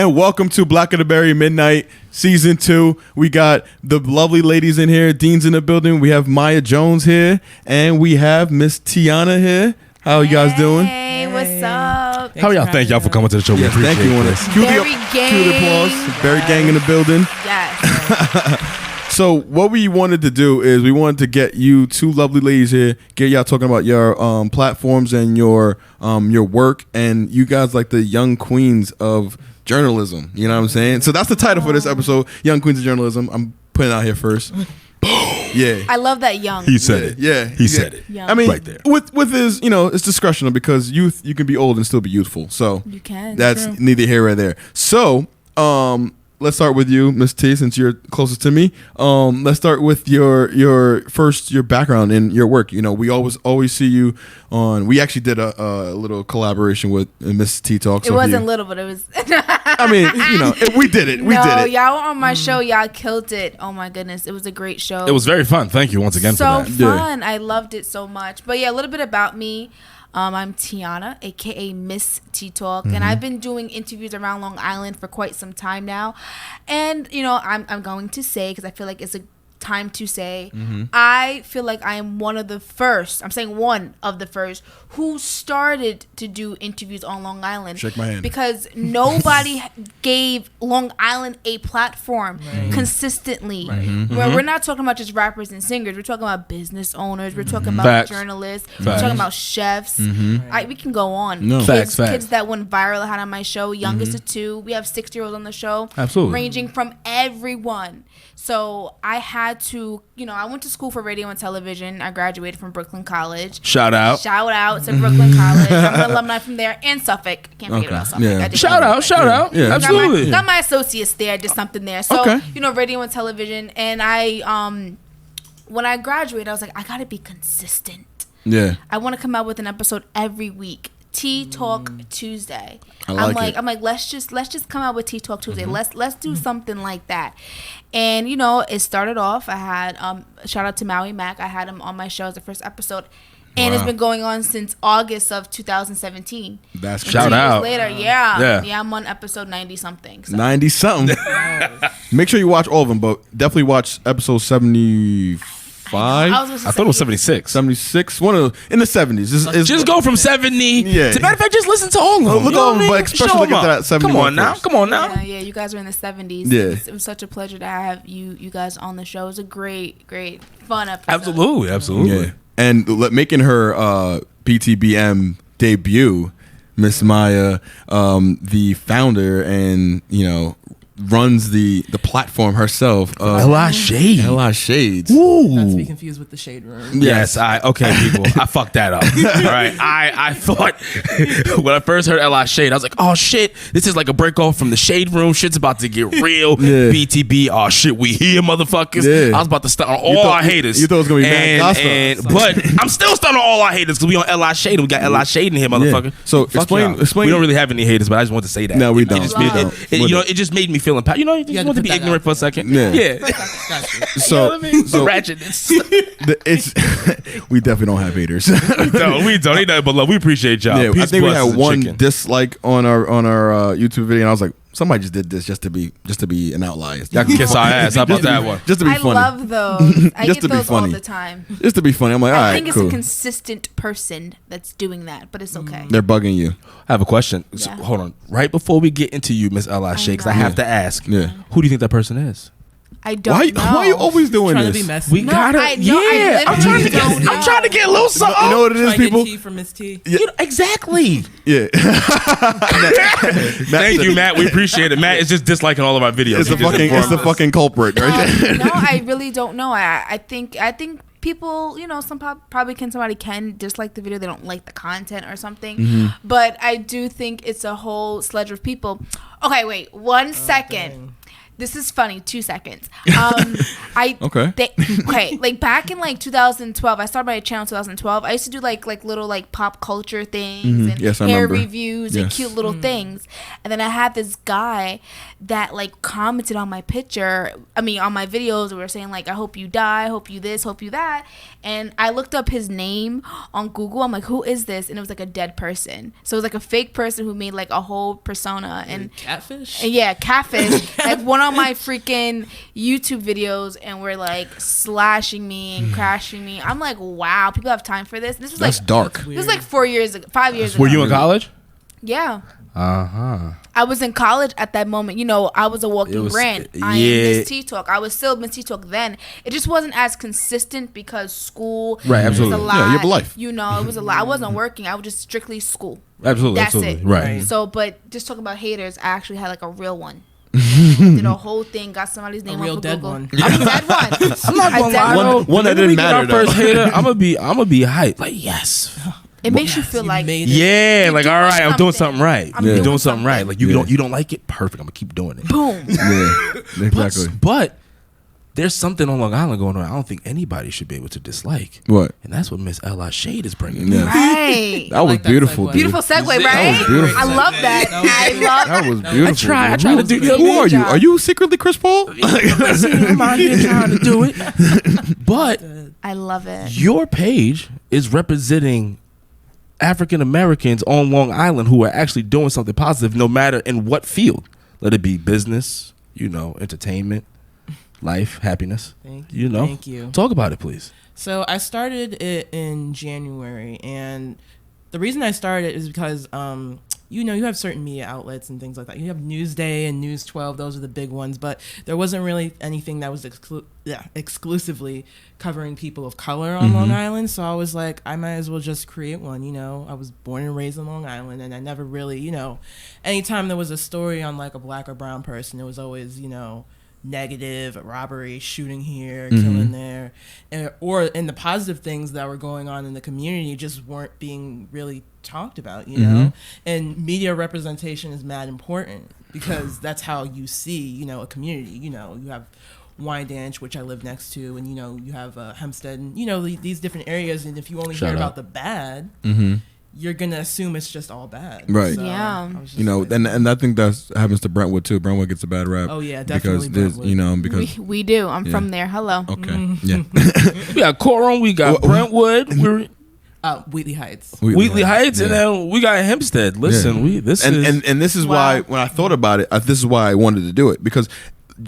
And welcome to Black of the Berry Midnight Season 2. We got the lovely ladies in here. Dean's in the building. We have Miya Jones here. And we have Miss Tiana here. How are you guys doing? Hey, what's up? How y'all? Thank y'all for coming to the show. Yes, thank you. Very gang. Cue the applause. Very gang in the building. Yes. So what we wanted to do is we wanted to get you two lovely ladies here, get y'all talking about your platforms and your work, and you guys like the young queens of journalism. You know what I'm saying? So that's the title for this episode, Young Queens of Journalism. I'm putting it out here first. Yeah. I love that young. He said it. Yeah. He said it. Young. I mean, right there. with his, it's discretional because youth, you can be old and still be youthful. So You can. that's True. neither here nor there. So, let's start with you, Miss T, since you're closest to me. Let's start with your background in your work. We always see you on. We actually did a little collaboration with Miss T Talk. It wasn't little, but it was. I mean, we did it. We did it. Y'all were on my show. Y'all killed it. Oh my goodness, it was a great show. It was very fun. Thank you once again for so that. fun. I loved it so much. But yeah, a little bit about me. I'm Tiana, aka Miss T Talk, and I've been doing interviews around Long Island for quite some time now. And I'm going to say, because I feel like it's a time to say, I feel like I am one of the first. I'm saying one of the first who started to do interviews on Long Island. Shake my hand. Because nobody gave Long Island a platform consistently. Where we're not talking about just rappers and singers. We're talking about business owners. We're talking about Facts. journalists. Facts. We're talking about chefs. We can go on. No. Kids, Facts. kids that went viral I had on my show. Youngest of two. We have 6-year-olds on the show. Absolutely. Ranging from everyone. So I had to, I went to school for radio and television. I graduated from Brooklyn College. Shout out. Shout out to Brooklyn College. I'm an alumni from there and Suffolk. Can't forget about Suffolk. Yeah. I did Shout out. Shout out. Yeah. Absolutely. Got my associates there. I did something there. So, Okay. Radio and television. And I, when I graduated, I was like, I got to be consistent. Yeah. I want to come out with an episode every week. Tea Talk Tuesday. I'm like, let's just come out with Tea Talk Tuesday. Let's do something like that. And it started off. I had shout out to Maui Mac. I had him on my show as the first episode, and it's been going on since August of 2017. That's And Shout 2 years out. later, yeah, I'm on episode 90 something. So. 90 something. Make sure you watch all of them, but definitely watch episode 75. I thought it was 76. 76, one of in the 70s. Just go from 70. Yeah. As a matter of fact, just listen to all of them. Look You know all what of them, I but mean? especially Show look 'em at up. that 71 Come on now. first. Come on now. Yeah, you guys were in the 70s. Yeah. It was such a pleasure to have you guys on the show. It was a great, fun episode. Absolutely. Absolutely. Yeah. And making her BTBM debut, Miss Miya, the founder and runs the platform herself. L.I. Shade. L.I. Shades. Not to be confused with the Shade Room. Yes, okay, people. I fucked that up. All right. I thought when I first heard L.I. Shade, I was like, oh shit, this is like a break off from the Shade Room. Shit's about to get real. Yeah. BTB, oh shit, we here, motherfuckers. Yeah. I was about to start on all our haters. You thought it was gonna be mad gospel. But I'm still starting on all our haters because we on L.I. Shade. We got L.I. Shade in here, motherfucker. Yeah. So Fuck explain. y'all. We don't really have any haters, but I just want to say that. No, we It don't. just We made- don't. it just made me feel empowered. You just had want to to be put that ignorant out for a second. Yeah. Yeah. Gotcha. So, so Ratchetness. we definitely don't have haters. No, we don't. Ain't nothing but love. We appreciate y'all. Yeah, Peace, I think we blessings, had and one chicken. dislike on our YouTube video, and I was like, somebody just did this just to be an outlier. Y'all can kiss our ass. How about that one? Just to be I funny. love those. I Just get to be those all funny. the time. Just to be funny. I'm like, all I right, think it's cool. a consistent person that's doing that, but it's okay. They're bugging you. I have a question. So, Yeah. hold on. Right before we get into you, Miss L.I. Shakes, I know. have to ask. Yeah. Who do you think that person is? I don't know. Why are you always doing Trying to this? be messy. We No, gotta. I know, I I'm trying to literally don't get. I'm know. trying to get loose. You know what it is, Trying to people? get tea from Miss T. Exactly. Yeah. Thank you, Matt. We appreciate it. Matt is just disliking all of our videos. It's the He just fucking informed us. fucking culprit right there. No, I really don't know. I think people, somebody can dislike the video. They don't like the content or something. But I do think it's a whole sledge of people. Okay, wait 1 second. dang. This is funny. 2 seconds. Okay. Okay. Like back in like 2012, I started my channel in 2012. I used to do like little like pop culture things and Yes, I hair remember. reviews and Yes. cute little things. And then I had this guy that like commented on my picture. I mean, on my videos, we were saying like, I hope you die, hope you this, hope you that. And I looked up his name on Google. I'm like, who is this? And it was like a dead person. So it was like a fake person who made like a whole persona and Catfish? yeah, catfish. Like one of my freaking YouTube videos, and we're like slashing me and crashing me. I'm like, wow, people have time for this. This was That's like dark. this was like 4 years ago, 5 years ago. Were you in college? Yeah. Uh-huh. I was in college at that moment. You know, I was a walking brand. I am Miss Tea Talk. I was still Miss Tea Talk then. It just wasn't as consistent because school Right, absolutely. was a lot. Yeah, you have a life. You know, it was a lot. I wasn't working. I was just strictly school. Absolutely, That's absolutely. it. Right. So, but just talking about haters, I actually had like a real one. Did a whole thing, got somebody's name real off of dead Google. one. I'm a dead one. I'm not gonna lie, One- though. one that Maybe didn't we get our matter, though. first hater. I'm gonna be hyped. Like, yes. It makes you feel You like made it. Yeah, You're like all doing right, I'm doing something. something right. I'm You're doing doing something right. something. Like you Yeah. don't like it? Perfect. I'm gonna keep doing it. boom. Yeah, exactly. But there's something on Long Island going on. I don't think anybody should be able to dislike. What? And that's what Miss Ella Shade is bringing. Yeah. Right. That was like that beautiful, segue. dude. Beautiful segue, right? That was beautiful. I love that. That was I good. love That was I beautiful. I dude. try to do You Who did are good you? job. Are you secretly Chris Paul? I'm out here trying to do it. But I love it. your page is representing African Americans on Long Island who are actually doing something positive, no matter in what field. Let it be business, entertainment, life, happiness. Thank You know, Thank you. talk about it, please. So I started it in January, and the reason I started it is because you have certain media outlets and things like that. You have Newsday and News 12; those are the big ones. But there wasn't really anything that was exclusively covering people of color on Long Island. So I was like, I might as well just create one. I was born and raised on Long Island, and I never really, anytime there was a story on like a black or brown person, it was always, negative, a robbery, shooting here, killing there, and the positive things that were going on in the community just weren't being really talked about, and media representation is mad important because that's how you see, a community. You have Wyandanch, which I live next to, and you have Hempstead, and these different areas, and if you only Shout hear out. about the bad, you're gonna assume it's just all bad, Right. So Yeah. I was just like, and I think that happens to Brentwood too. Brentwood gets a bad rap. Oh, yeah, because definitely there's Brentwood. because We do. I'm Yeah. from there. Hello. okay, yeah. We got Coron, we got Brentwood, we're Wheatley Heights. Wheatley Heights, and Yeah. then we got Hempstead. Listen, Yeah. this and, is and this is Wow. why when I thought about it, this is why I wanted to do it because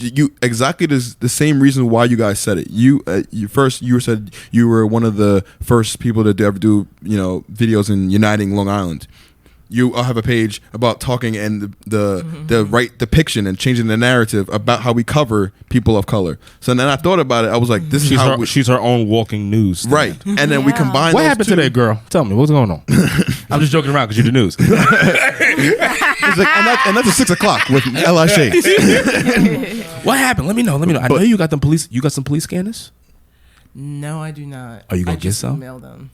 you exactly the same reason why you guys said it. You said you were one of the first people to ever do videos in uniting Long Island. You have a page about talking and the right depiction and changing the narrative about how we cover people of color. So then I thought about it. I was like, this is how she's her own walking news. stand. right. And then we Yeah. combine. What those happened two. today, girl? Tell me what's going on. I'm just joking around because you're the news. It's like, and that's at 6:00 with L.I. Shades. What happened? Let me know. I know you got them police. You got some police scanners. No, I do not. Are you gonna I get just some? Emailed them.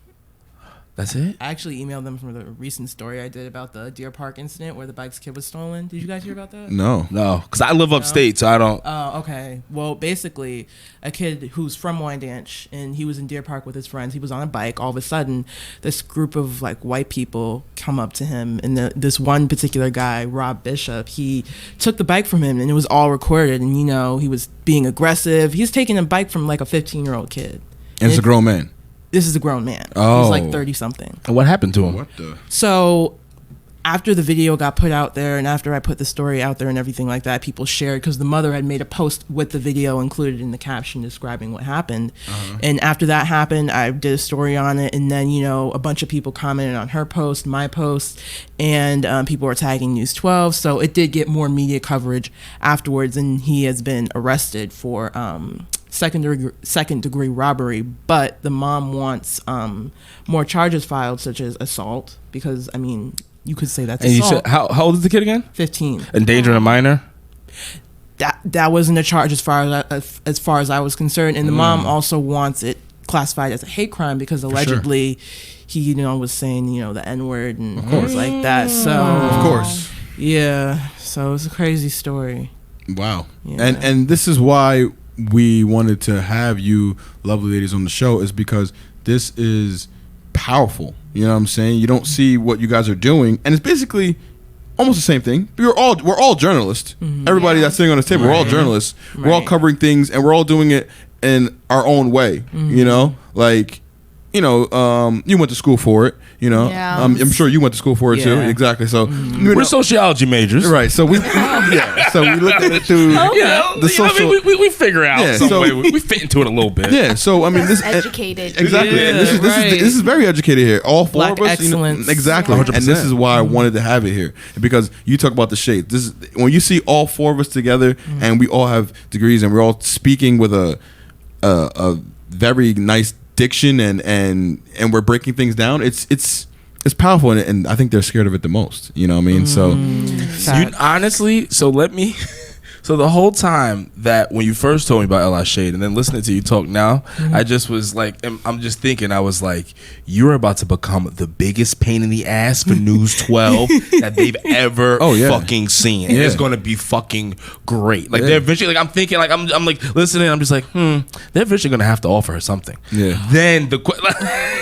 That's it. I actually emailed them from the recent story I did about the Deer Park incident where the bike's kid was stolen. Did you guys hear about that? No. No, because I live upstate, so I don't. Oh, okay. Well, basically, a kid who's from Wyandanch, and he was in Deer Park with his friends. He was on a bike. All of a sudden, this group of like white people come up to him, and this one particular guy, Rob Bishop, he took the bike from him, and it was all recorded. And he was being aggressive. He's taking a bike from like a 15-year-old kid. And it's a grown man. This is a grown man. Oh. He's like 30 something. And what happened to him? What the? So after the video got put out there and after I put the story out there and everything like that, people shared because the mother had made a post with the video included in the caption describing what happened. And after that happened, I did a story on it. And then, a bunch of people commented on her post, my post, and people were tagging News 12. So it did get more media coverage afterwards. And he has been arrested for second degree robbery, but the mom wants more charges filed, such as assault, because you could say that's And you assault. said how old is the kid again? 15. Endangering a minor. That wasn't a charge as far as I was concerned, and the mom also wants it classified as a hate crime because allegedly he was saying the N-word and things like that. So Of course. yeah, so it's a crazy story. Wow. Yeah. And this is why we wanted to have you lovely ladies on the show, is because this is powerful. You know what I'm saying? You don't see what you guys are doing, and it's basically almost the same thing. We're all journalists. Everybody that's sitting on this table, we're all journalists. We're all covering things, and we're all doing it in our own way. You know, like, you know, you went to school for it. You know, Yeah. I'm sure you went to school for it too. Yeah. Exactly. So We're sociology majors. right. So we so we look at it through You know, the social. we figure out Yeah, some so- way. We fit into it a little bit. Yeah. So I mean, this Educated. exactly. Yeah, and this right. is very educated here. All four Black of us, you know, excellence. exactly. Yeah. And this is why I wanted to have it here, because you talk about the shades. This is when you see all four of us together, and we all have degrees, and we're all speaking with a very nice diction, and we're breaking things down. It's powerful, and I think they're scared of it the most. You know what I mean? So You honestly, so so the whole time that when you first told me about L.I. Shade, and then listening to you talk now, I just was like, I'm just thinking, I was like, you're about to become the biggest pain in the ass for News 12 that they've ever fucking seen. And it's gonna be fucking great. Like they're eventually, like I'm thinking, like I'm like listening, I'm just like, they're eventually gonna have to offer her something. Yeah. Then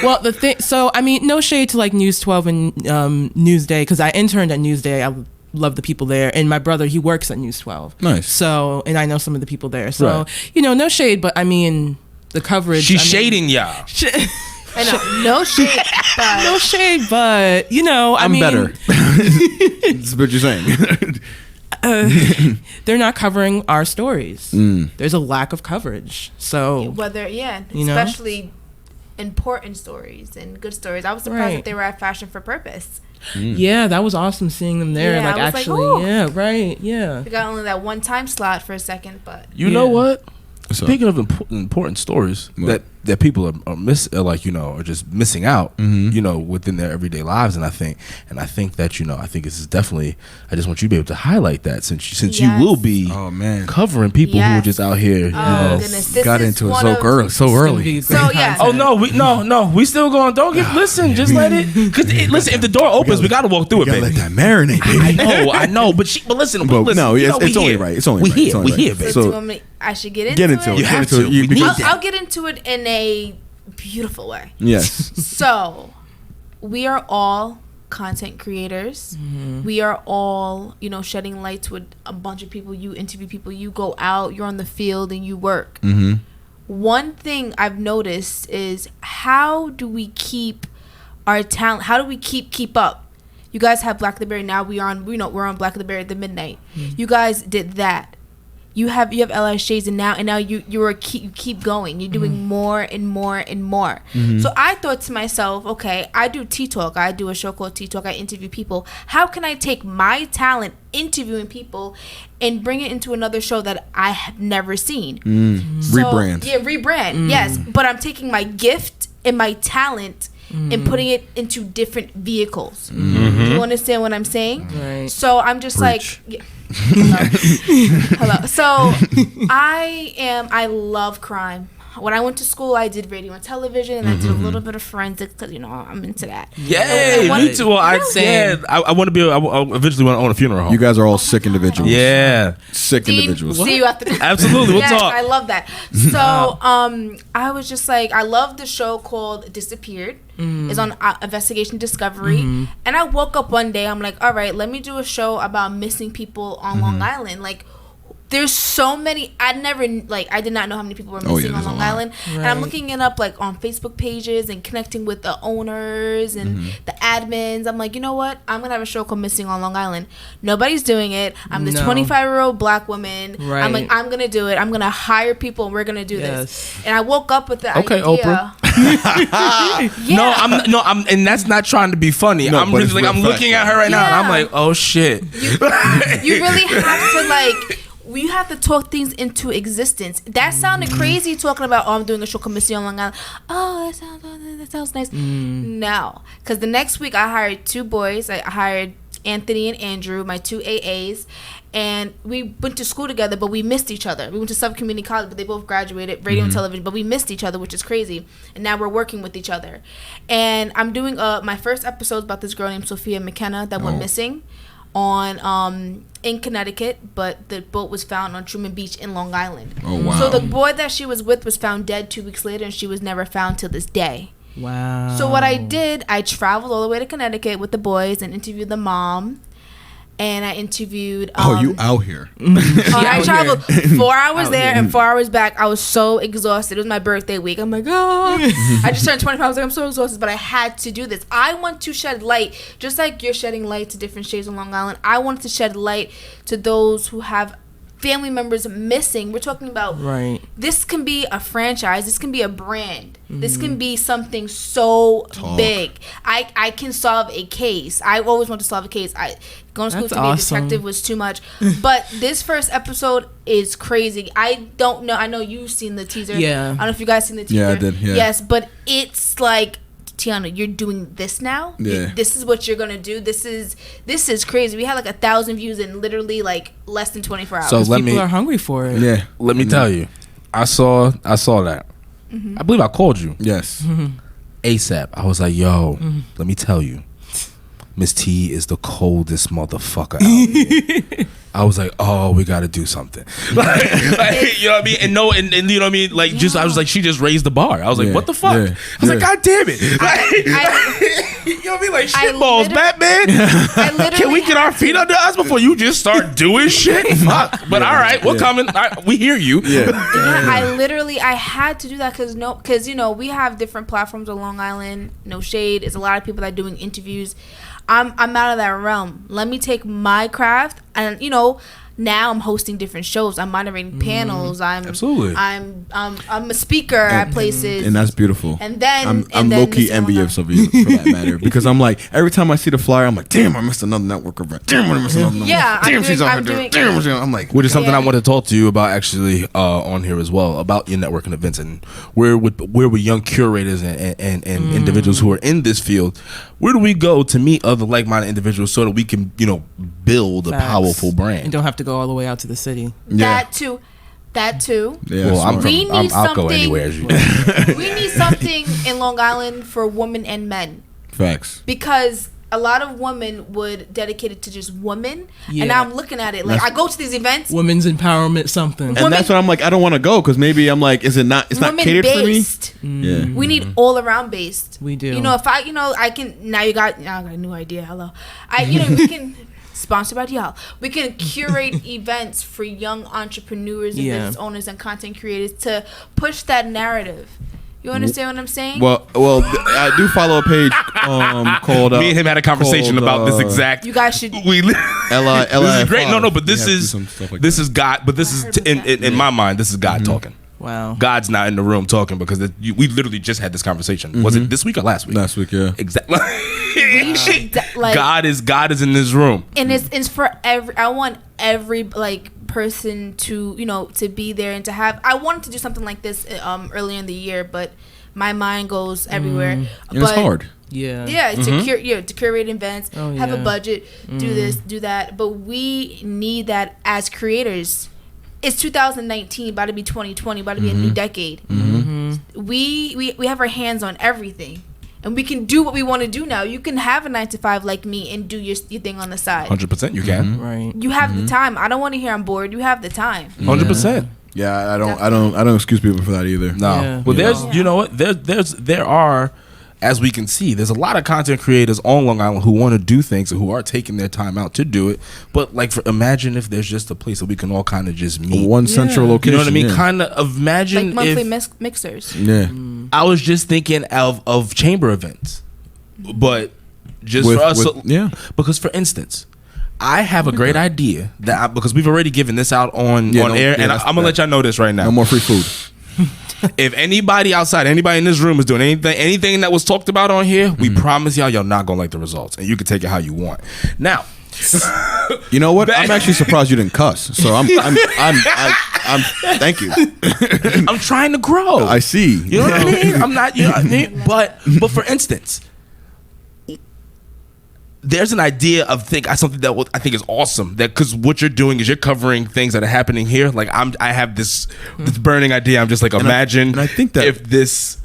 Well, the thing, so I mean, no shade to like News 12 and Newsday, because I interned at Newsday. I love the people there, and my brother, he works at News 12. Nice. So, and I know some of the people there. So, Right. you know, no shade, but I mean, the coverage. she's I mean, shading y'all. I know. No shade. But No shade, but you know, I I'm mean, better. That's what you're saying. they're not covering our stories. There's a lack of coverage. So, whether You know? especially important stories and good stories. I was surprised Right. that they were at Fashion for Purpose. yeah, that was awesome seeing them there. Yeah, like, I was like, actually, "Ooh." yeah, right, yeah. We got only that one time slot for a second, but You know Yeah. what? So- Speaking of important stories What? that people are like, you know, are just missing out, you know, within their everyday lives, and I think that, you know, I think this is definitely. I just want you to be able to highlight that since Yes. you will be Oh man. covering people who are Yes. just out here. You oh know. goodness, this Got is into it one so of- early. So It's gonna early. be So, great yeah. content. Oh no, we still going. Don't get listen. Just let it. Cause listen, if the door opens, we gotta walk through it, Gotta baby. let that marinate, baby. I know, but listen. But listen, no, you know, it's we only here. right. It's only we right. here. It's only We here, right. baby. So, So- do you want me- I should get into Get into it. You Get have into to. it. We need because- that. I'll get into it in a beautiful way. Yes. So, we are all content creators. We are all, you know, shedding lights with a bunch of people. You interview people, you go out, you're on the field, and you work. One thing I've noticed is, how do we keep our talent? How do we keep up? You guys have Black the Berry now. We're on Black the Berry at the midnight. You guys did that. You have L.I. Shades, and now you keep going. You're doing more and more and more. So I thought to myself, okay, I do Tea Talk. I do a show called Tea Talk. I interview people. How can I take my talent interviewing people and bring it into another show that I have never seen? So, Rebrand. Yeah, rebrand. Yes, but I'm taking my gift and my talent and putting it into different vehicles. Do you understand what I'm saying? Right. So I'm just Preach. like, yeah. Hello. So I love crime. When I went to school, I did radio and television, and I did a little bit of forensics because, you know, I'm into that. Yay, And me too. Well, I want to be. I eventually want to own a funeral home. You guys are all sick individuals. Yeah, Sick See, individuals. see you after. absolutely. We'll Yes, talk. I love that. So, I was just like, I love the show called Disappeared. It's on Investigation Discovery. And I woke up one day, I'm like, all right, let me do a show about missing people on Long Island. Like, there's so many. I did not know how many people were missing on there's a Long lot. Island. And I'm looking it up like on Facebook pages and connecting with the owners and the admins. I'm like, you know what? I'm gonna have a show called Missing on Long Island. Nobody's doing it. I'm this No. 25-year-old black woman. Right. I'm like, I'm gonna do it. I'm gonna hire people and we're gonna do Yes. this. And I woke up with the Okay, idea. No, I'm, and that's not trying to be funny. No, I'm but really it's like, I'm real looking fact. at her right now, and I'm Yeah. like, oh shit. You really have to you have to talk things into existence. That sounded crazy talking about, oh, I'm doing a show called Missing on Long Island. Oh, that sounds nice. No, because the next week I hired 2 boys. I hired Anthony and Andrew, my 2 AAs, and we went to school together, but we missed each other. We went to sub-community college, but they both graduated radio and television, but we missed each other, which is crazy. And now we're working with each other. And I'm doing my first episode about this girl named Sophia McKenna that went missing. on in Connecticut, but the boat was found on Truman Beach in Long Island. Oh, wow. So the boy that she was with was found dead 2 weeks later, and she was never found till this day. Wow. So what I did, I traveled all the way to Connecticut with the boys and interviewed the mom. And I interviewed. You out here? I traveled 4 hours there here. and 4 hours back. I was so exhausted. It was my birthday week. I'm like, I just turned 25. I was like, I'm so exhausted, but I had to do this. I want to shed light, just like you're shedding light to different shades on Long Island. I wanted to shed light to those who have family members missing. We're talking about this can be a franchise. This can be a brand. This can be something so big. I can solve a case. I always want to solve a case. Going to school to be a detective was too much. But this first episode is crazy. I don't know. I know you've seen the teaser. Yeah. I don't know if you guys seen the teaser. Yeah, I did. Yeah. Yes, but it's like, Tiana, you're doing this now. Yeah. This is what you're gonna do. This is crazy. We had like 1,000 views in literally like less than 24 hours. So People are hungry for it. Yeah. let me tell you, I saw that. I believe I called you. Yes. ASAP. I was like, yo, let me tell you, Miss T is the coldest motherfucker out here. I was like, oh, we got to do something. like, you know what I mean? And no, and you know what I mean? Like, just I was like, she just raised the bar. I was like, what the fuck? Yeah. I was like, God damn it. You know what I mean? Like, shit balls, Batman. Can we get our feet under us before you just start doing shit? Fuck. But all right, we're coming. All right, we hear you. Yeah. I had to do that because you know, we have different platforms on Long Island. No shade. It's a lot of people that are doing interviews. I'm out of that realm. Let me take my craft, and you know, now I'm hosting different shows. I'm moderating panels. Absolutely. I'm a speaker at places, And that's beautiful. And then I'm low key envious of you for that matter, because I'm like, every time I see the flyer, I'm like, damn, I missed another network event. Damn, I missed another. Yeah, damn, she's out here. Damn, I'm like, Which is something I want to talk to you about actually on here as well, about your networking events and where with young curators and individuals who are in this field. Where do we go to meet other like-minded individuals so that we can, you know, build a powerful brand? You don't have to go all the way out to the city. That too. Yeah, well, I'll go anywhere. As you we need something in Long Island for women and men. Facts. Because a lot of women would dedicate it to just women, Yeah. and now I'm looking at it like I go to these events. Women's empowerment, something. And that's what I'm like, I don't want to go because maybe I'm like, is it not? It's not catered based. for me. Yeah. We need all around based. We do. You know, if I can. Now I got a new idea. Hello, we can. Sponsored by y'all. We can curate events for young entrepreneurs and business owners and content creators to push that narrative. You understand what I'm saying? Well, I do follow a page called. Me and him had a conversation about this exact. You guys should. This is great. No, but this is God. But this is in my mind. This is God talking. Wow. God's not in the room talking because we literally just had this conversation. Was it this week or last week? Last week, yeah. Exactly. We should, like, God is in this room. And it's for every. I want every person to be there and to have. I wanted to do something like this earlier in the year, but my mind goes everywhere. And it's hard. Yeah, to curate events, have a budget, do this, do that. But we need that as creators. It's 2019, about to be 2020, about to be a new decade. We have our hands on everything, and we can do what we want to do now. You can have a 9-to-5 like me and do your thing on the side. 100%, you can. Right. You have the time. I don't want to hear I'm bored. You have the time. 100%. Yeah, I don't excuse people for that either. No. Yeah. Well, you know what? There are, as we can see, there's a lot of content creators on Long Island who want to do things and who are taking their time out to do it. But imagine if there's just a place that we can all kind of just meet. One central location. You know what I mean? Yeah. Kind of imagine Like monthly if mixers. Yeah. I was just thinking of chamber events, but just for us. Because for instance, I have a great idea because we've already given this out on air, and I'm gonna let y'all know this right now. No more free food. If anybody in this room is doing anything that was talked about on here, we promise y'all not gonna like the results, and you can take it how you want. Now, you know what? I'm actually surprised you didn't cuss. So I'm thank you. I'm trying to grow. I see. You know what I mean? I'm not. You know what I mean? But for instance, there's an idea of something that I think is awesome, that because what you're doing is you're covering things that are happening here. Like I have this burning idea. I'm just like, imagine I think that if this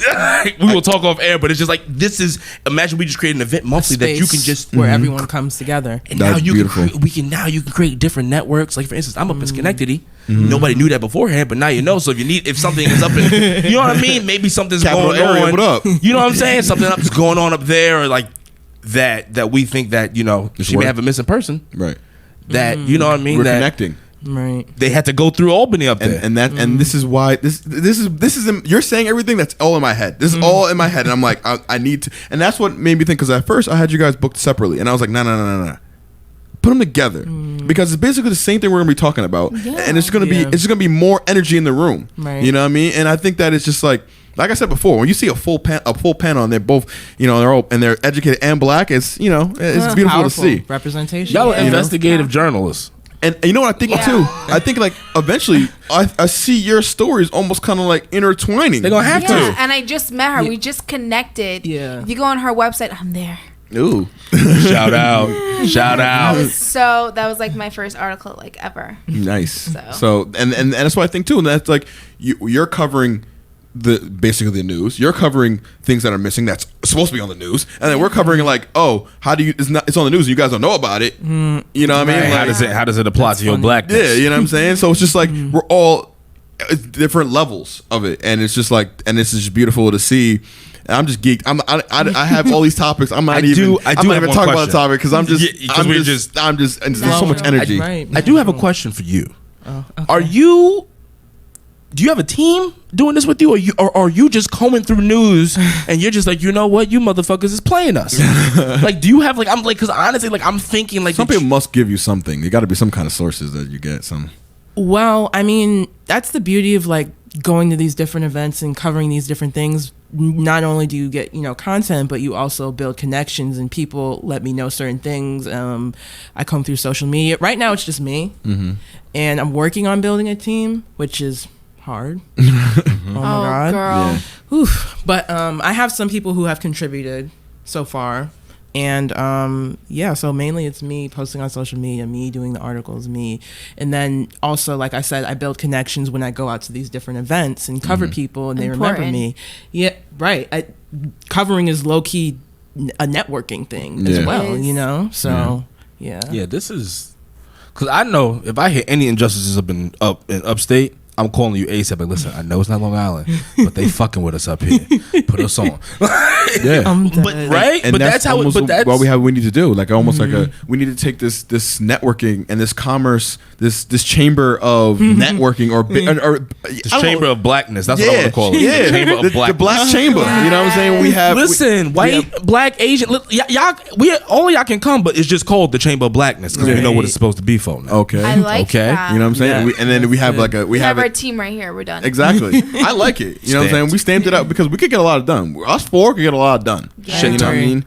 we will talk off air, but it's just like, this is, imagine we just create an event monthly that you can just where everyone comes together. And That's now you beautiful. can create different networks. Like for instance, I'm up in Schenectady. Nobody knew that beforehand, but now you know. So if something is up in, you know what I mean? Maybe something's Capital going area, on. what up? You know what I'm saying? Something up's going on up there, or like that we think that, you know, she may have a missing person. Right. That you know what I mean? We're that connecting. Right. they had to go through Albany up there. And this is why this is you're saying everything that's all in my head. This is all in my head, and I'm like, I need to, and that's what made me think, because at first I had you guys booked separately, and I was like, no, put them together, because it's basically the same thing we're gonna be talking about, and it's just gonna be more energy in the room. Right. You know what I mean? And I think that it's just like I said before, when you see a full panel and they're both, you know, they're educated and black, it's, you know, it's beautiful Powerful to see. representation. Y'all are Yeah. investigative journalists. And you know what I think too? I think like eventually I see your stories almost kind of like intertwining. They're gonna have Yeah, to. and I just met her. We just connected. Yeah. If you go on her website, I'm there. Ooh. Shout out. So that was like my first article like ever. Nice. So and that's what I think too. And that's like you're covering basically the news. You're covering things that are missing that's supposed to be on the news, and then we're covering like, oh, how do you? It's on the news and you guys don't know about it. You know what I mean? Right. Like, How does it apply to your funny. blackness? yeah, you know what I'm saying. So it's just like we're all it's different levels of it, and it's just like, and this is just beautiful to see. And I'm just geeked. I have all these topics. I'm not even talking about the topic because I'm just and there's so much energy. I do have a question for you. Okay. Do you have a team doing this with you, or are you just combing through news and you're just like, you know what, you motherfuckers is playing us? Like, do you have like, I'm like, because honestly, like, I'm thinking like, Some people must give you something. There got to be some kind of sources that you get some. Well, I mean, that's the beauty of like going to these different events and covering these different things. Not only do you get, you know, content, but you also build connections, and people let me know certain things. I come through social media. Right now, it's just me, and I'm working on building a team, which is hard. Oh my God. Girl. Yeah. Whew. But I have some people who have contributed so far. And so mainly it's me posting on social media, me doing the articles, me. And then also, like I said, I build connections when I go out to these different events and cover people, and they remember me. Yeah, right. Covering is low-key a networking thing as well, you know? So, yeah. Yeah, this is... Because I know if I hear any injustices up in upstate, I'm calling you ASAP. Like, listen, I know it's not Long Island, but they fucking with us up here. Put us on. Yeah. But right? And but that's how almost but that's what we need to do. Like almost like we need to take this networking and this commerce, this chamber of networking or the chamber of blackness. That's what I want to call it. Yeah. The chamber of blackness. The black chamber. You know what I'm saying? We have Listen, white, black, Asian, y'all only y'all can come, but it's just called the chamber of blackness because we know what it's supposed to be for now. Okay. I like Okay. that. You know what I'm saying? Yeah. And then we have We have our team right here. We're done. Exactly. I like it. You know what I'm saying? We stamped it out because we could get a lot done. Us four could get a lot done. Yeah. You know what I mean?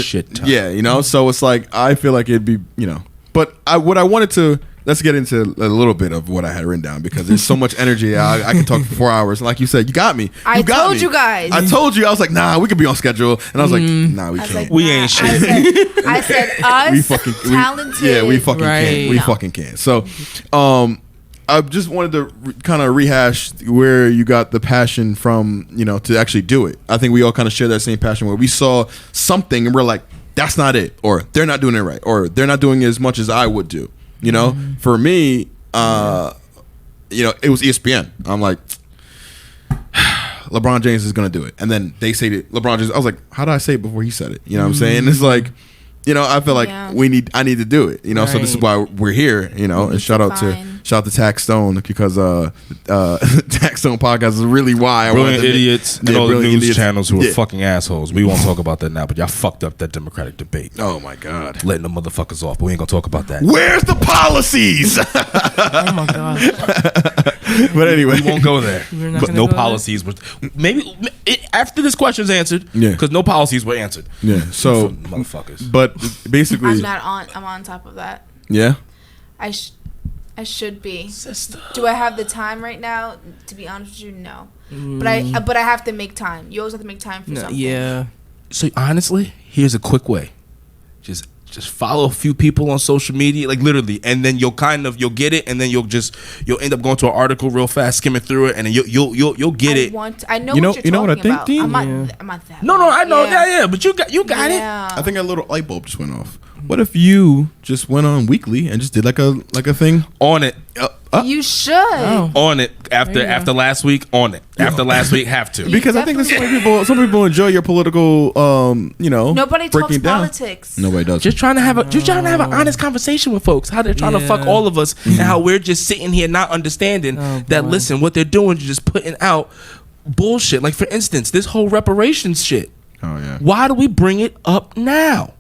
Shit ton. Yeah, you know, so it's like I feel like it'd be, you know, but what I wanted to, let's get into a little bit of what I had written down because there's so much energy. I can talk for 4 hours. And like you said, you got me. I told you guys. I told you. I was like, nah, we could be on schedule. And I was like, nah, we I was can't. like, We ain't shit. I said us we fucking talented. yeah, we fucking can't. We No. fucking can't. So, I just wanted to kind of rehash where you got the passion from, you know, to actually do it. I think we all kind of share that same passion where we saw something and we're like, that's not it, or they're not doing it right, or they're not doing as much as I would do. You know, for me, you know, it was ESPN. I'm like, LeBron James is gonna do it, and then they say that LeBron James. I was like, how did I say it before he said it? You know what I'm saying? It's like, you know, I feel like I need to do it. You know, so this is why we're here. You know, and shout out to Tax Stone because Tax Stone podcast is really why I Brilliant wanted to idiots and all the Brilliant news Idiots. channels who are fucking assholes. We won't talk about that now, but y'all fucked up that Democratic debate. Oh my God, Letting the motherfuckers off, but we ain't gonna talk about that. where's the policies? Oh my God. But anyway, We won't go there. We're not But gonna no go there? policies were after this question's answered. Yeah. Because no policies were answered. yeah. So, Motherfuckers. but basically, I'm on top of that. yeah. I should be. Sister. Do I have the time right now? To be honest with you, no. But I have to make time. You always have to make time for something. Yeah. So honestly, here's a quick way. Just just follow a few people on social media, like literally, and then you'll get it, and then you'll end up going to an article real fast, skimming through it, and then you'll get it. I know You know what you're what I talking think, about. Dean? I'm not that. No, I know, Yeah. yeah, but you got it. I think a little light bulb just went off. What if you just went on weekly and just did like a thing On it. You should. On it There you after go. last week. On it after last week. Have to. because I think that some people enjoy your political Nobody talks breaking down. politics. Nobody does. Just trying to have an honest conversation with folks. How they're trying to fuck all of us, and how we're just sitting here not understanding that. boy. Listen, what they're doing is just putting out bullshit. Like for instance, this whole reparations shit. Oh yeah. Why do we bring it up now?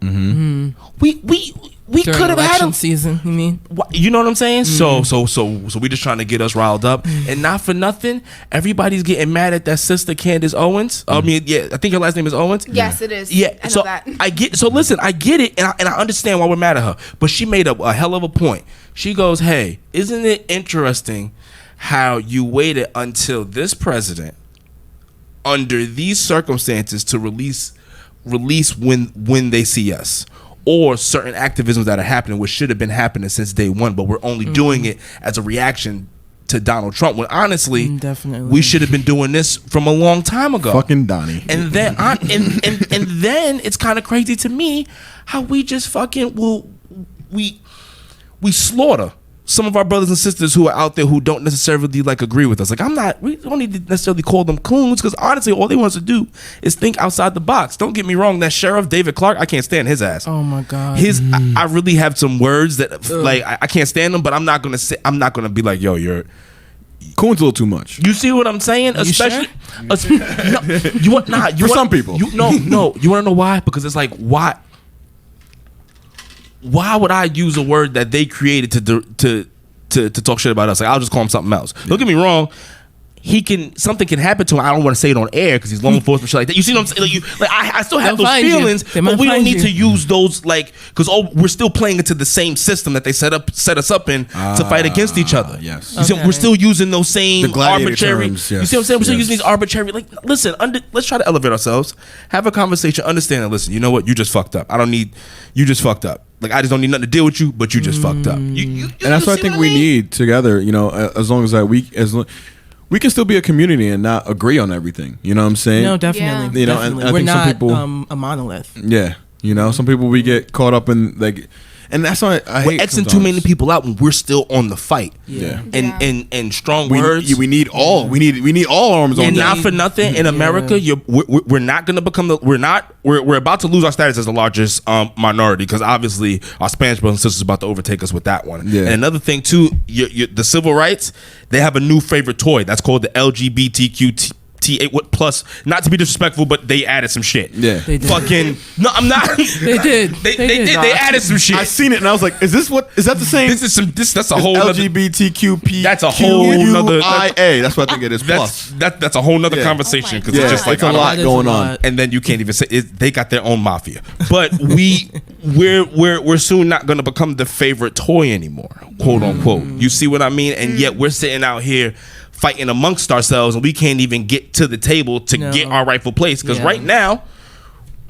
We During could have had election them. season, you mean? You know what I'm saying? So we just trying to get us riled up, and not for nothing. Everybody's getting mad at that sister Candace Owens. I mean, yeah, I think her last name is Owens. Yes, it is. Yeah, I know so that. listen, I get it, and I understand why we're mad at her. But she made a hell of a point. She goes, "Hey, isn't it interesting how you waited until this president, under these circumstances, to release when they see us?" Or certain activisms that are happening, which should have been happening since day one, but we're only doing it as a reaction to Donald Trump. When honestly, Definitely. we should have been doing this from a long time ago. Fucking Donnie. And then, and then it's kind of crazy to me how we just fucking we slaughter some of our brothers and sisters who are out there who don't necessarily like agree with us. Like we don't need to necessarily call them coons, because honestly, all they want us to do is think outside the box. Don't get me wrong, that Sheriff David Clark, I can't stand his ass. Oh my God. I really have some words that like I can't stand them, but I'm not gonna be like, yo, you're. Coon's a little too much. You see what I'm saying? Especially, For some people. You want to know why? Because it's like, why would I use a word that they created to talk shit about us? Like, I'll just call him something else. Don't get me wrong. Something can happen to him. I don't want to say it on air because he's law enforcement, shit like that. You see what I'm saying? I still have They'll those find you. feelings, They but might we don't find need you. to use those because we're still playing into the same system that they set us up in to fight against each other. Yes. You see, we're still using those same The gladiator arbitrary. terms, You yes, see what I'm saying? We're still yes. using these arbitrary. Like, listen, let's try to elevate ourselves, have a conversation, understand that. Listen, you know what? You just fucked up. You just fucked up. Like, I just don't need nothing to deal with you, but you just fucked up. You And that's what I think we need together. As long as that we can still be a community and not agree on everything. You know what I'm saying? No, definitely. Yeah. And I we're think some not people- a monolith. Yeah. Some people we get caught up in like, and that's why I hate We're Xing too sometimes. many people out when we're still on the fight. Yeah. And strong We need all. We need all arms on And deck. not for nothing, in America, we're not going to become we're about to lose our status as the largest minority, because obviously our Spanish brothers and sisters are about to overtake us with that one. Yeah. And another thing too, the civil rights, they have a new favorite toy that's called the LGBTQ plus, not to be disrespectful, but they added some shit. Yeah. They did. Fucking no, I'm not. They did. They did. They added some shit. I seen it and I was like, is that the same? That's a whole nother, LGBTQP. That's a whole nother- IA. That's what I think it is. Plus. that's a whole nother Yeah. conversation, because Yeah, it's just like it's a I don't- lot That is going a on. lot. and then you can't even say it, they got their own mafia. But we're soon not going to become the favorite toy anymore, quote unquote. You see what I mean? And yet we're sitting out here fighting amongst ourselves, and we can't even get to the table to get our rightful place, because right now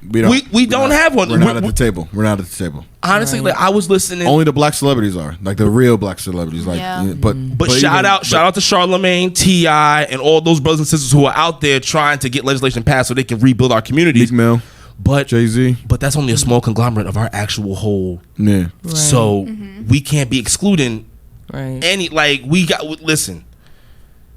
we don't have one. We're not at the table. We're not at the table. honestly, like, I was listening. Only the black celebrities are, like the real black celebrities. Like, Yeah. But shout out to Charlamagne, T.I., and all those brothers and sisters who are out there trying to get legislation passed so they can rebuild our communities. Meek Mill, But Jay-Z. But that's only a small conglomerate of our actual whole. Yeah. Right. So we can't be excluding Right. any. Like, we got listen.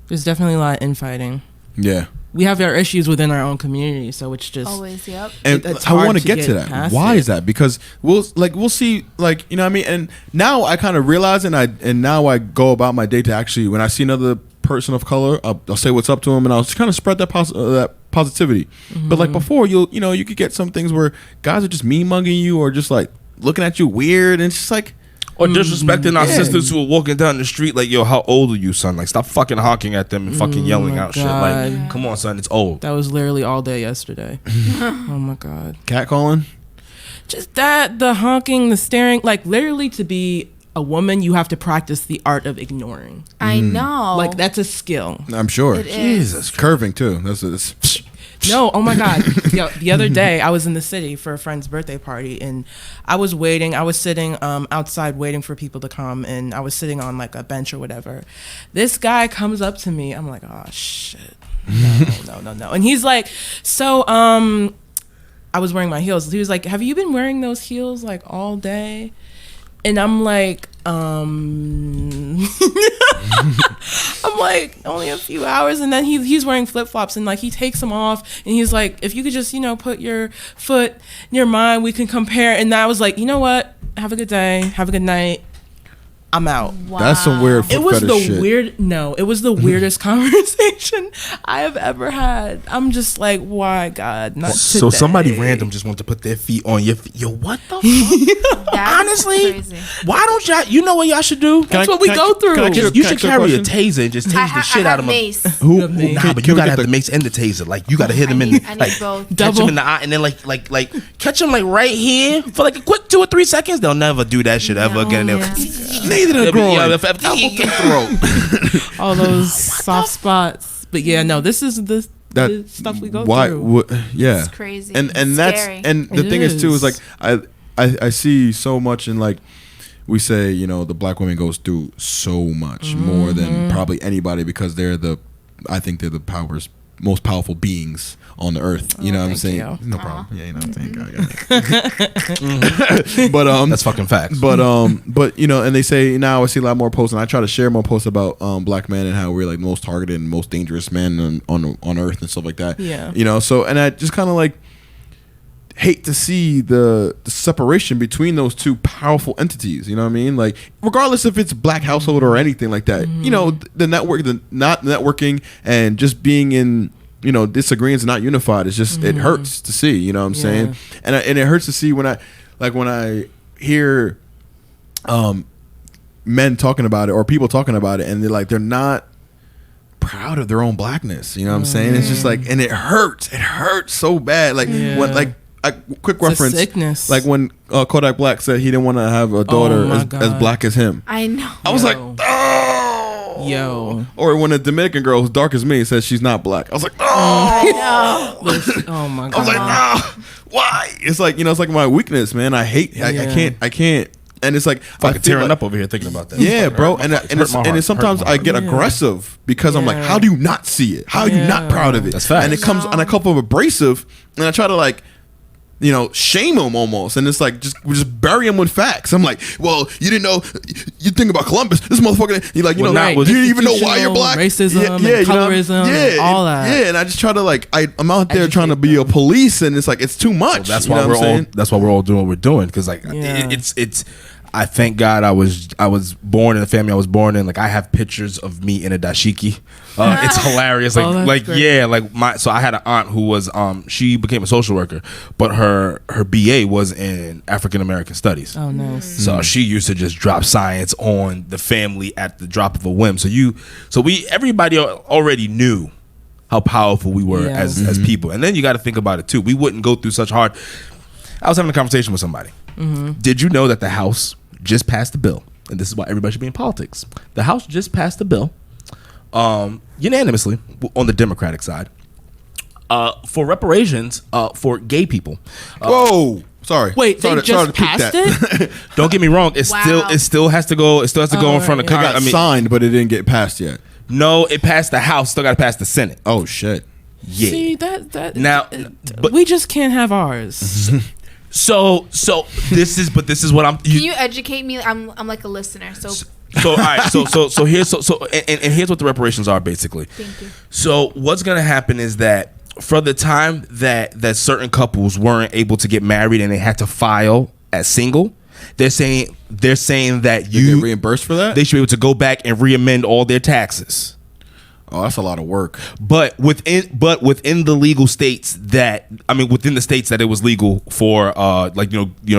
There's definitely a lot of infighting. Yeah. We have our issues within our own community, so it's just Always, yep. And it's I hard want to to get to get that. past Why it. is that? Because we'll see, like, you know what I mean? And now I kind of realize, and now I go about my day to actually, when I see another person of color, I'll say what's up to them, and I'll just kind of spread that positivity. But like before, you could get some things where guys are just mean mugging you or just like looking at you weird, and it's just like, Or disrespecting our Yeah. sisters who are walking down the street like, yo, how old are you, son? Like, stop fucking honking at them and fucking yelling my out shit. Like, God. come on, son, it's old. that was literally all day yesterday. Oh my God. catcalling. Just that, the honking, the staring, like literally to be a woman, you have to practice the art of ignoring. I know. Like that's a skill. I'm sure. It is. Jesus, curving too. That's No, oh my God. Yo, the other day I was in the city for a friend's birthday party, and I was sitting outside waiting for people to come, and I was sitting on like a bench or whatever. This guy comes up to me. I'm like, oh shit. No. And he's like, so I was wearing my heels. He was like, have you been wearing those heels like all day? And I'm like, I'm like, only a few hours. And then he's wearing flip-flops, and like he takes them off, and he's like, if you could just, put your foot near mine, we can compare. And I was like, you know what? Have a good day. Have a good night. I'm out. Wow. That's some weird foot It was fetish shit. it was the weirdest conversation I have ever had. I'm just like, why, God, not So today. somebody random just wanted to put their feet on your feet. Yo, what the fuck? That's Honestly, crazy. why don't y'all? You know what y'all should do? That's what we go through. You should carry a taser and just I tase the shit have out of them. mace. Who? Nah, but you gotta have the mace and the taser. Like you gotta hit him I in, need like both. catch Double. him in the eye, and then like catch him like right here for like a quick 2 or 3 seconds. They'll never do that shit ever again. Yeah. Neither the groin. All those soft spots. But yeah, no, this is the stuff we go through. Yeah, It's crazy. And It's that's scary. and the It thing is too is is. like I see so much in like we say the black women goes through so much more than probably anybody because I think they're the most powerful beings on the earth. You know what I'm thank saying? you. No problem. Yeah, you know what I'm saying. But That's fucking facts. But and they say now I see a lot more posts, and I try to share more posts about black men and how we're like the most targeted and most dangerous men on earth and stuff like that. Yeah. So and I just kind of like hate to see the separation between those two powerful entities. You know what I mean? Like regardless if it's black household or anything like that. The not networking and just being in disagreements and not unified. It's just it hurts to see. You know what I'm saying? And it hurts to see when I hear men talking about it or people talking about it, and they're not proud of their own blackness. You know what I'm saying? It's just like, and it hurts. It hurts so bad. Like when quick reference, a sickness. like when Kodak Black said he didn't want to have a daughter my as God. black as him. I know. I was like, Yo. oh. Yo. Or when a Dominican girl who's dark as me says she's not black, I was like, oh. Oh my God. I was like, no, why? It's like it's like my weakness, man. I hate. I can't. And it's like I Fucking feel tearing like, up over here thinking about that. yeah, Fucking bro. hurt And my and heart. it's, Hurt my and it's heart. sometimes Hurt my I heart. get aggressive because I'm like, Yeah. how do you not see it? How are you not proud of it? That's facts. And it comes and I come up abrasive, and I try to like. Shame him almost, and it's like we just bury him with facts. I'm like, well, you didn't know. You think about Columbus, this motherfucker. You're like, Well, not you with didn't even know why you're black. Racism, and you know, colorism, and all that. Yeah, and I just try to like, I'm out there trying to be a police, and it's like it's too much. That's you know why what I'm saying? That's why we're all doing what we're doing, because like Yeah. it's. I thank God I was born in the family I was born in. Like I have pictures of me in a dashiki. It's hilarious. Oh, that's great. Yeah, like so I had an aunt who was she became a social worker, but her BA was in African American studies. Oh, nice. So she used to just drop science on the family at the drop of a whim. So everybody already knew how powerful we were Yeah. as people. And then you got to think about it too. We wouldn't go through such hard. I was having a conversation with somebody. Did you know that the House just passed a bill, and this is why everybody should be in politics? The House just passed a bill, unanimously on the Democratic side, for reparations for gay people. Whoa, sorry. Wait, sorry they to- sorry just to peek passed that. it? Don't get me wrong; it Wow. still has to go. It still has to go in front of It got Congress. signed, but it didn't get passed yet. No, it passed the House. Still got to pass the Senate. Oh shit. Yeah. See, that Now, but we just can't have ours. so this is what I'm. Can you educate me? I'm like a listener. So So all right, so here's and here's what the reparations are basically. thank you. So what's gonna happen is that for the time that certain couples weren't able to get married and they had to file as single, they're saying that You get reimbursed for that? they should be able to go back and reamend all their taxes. Oh, that's a lot of work. But within the legal states within the states that it was legal for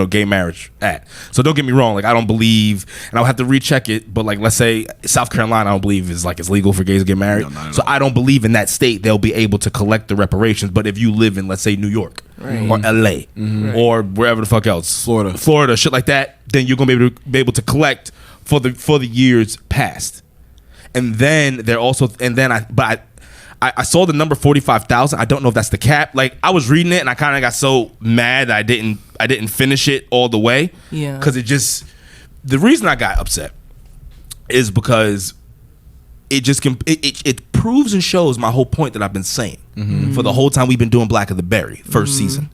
gay marriage at. So don't get me wrong, like I don't believe, and I'll have to recheck it, but like let's say South Carolina, I don't believe is like it's legal for gays to get married. No, not at So all. I don't believe in that state they'll be able to collect the reparations. But if you live in, let's say, New York or LA or wherever the fuck else, Florida, shit like that, then you're gonna be able to collect for the years past. And then they're also, I saw the number 45,000. I don't know if that's the cap. Like I was reading it and I kind of got so mad that I didn't finish it all the way. Yeah. Because the reason I got upset is because it proves and shows my whole point that I've been saying for the whole time we've been doing Black of the Berry first season.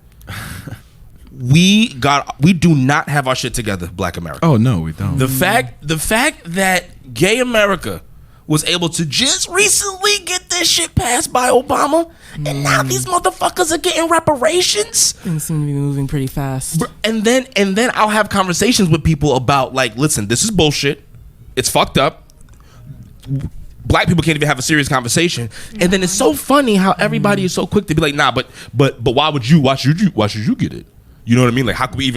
We do not have our shit together, Black America. Oh no, we don't. The fact that gay America was able to just recently get this shit passed by Obama, and now these motherfuckers are getting reparations. Things seem to be moving pretty fast. And then I'll have conversations with people about like, listen, this is bullshit. It's fucked up. Black people can't even have a serious conversation. And then it's so funny how everybody is so quick to be like, nah, but why should you get it? You know what I mean? Like,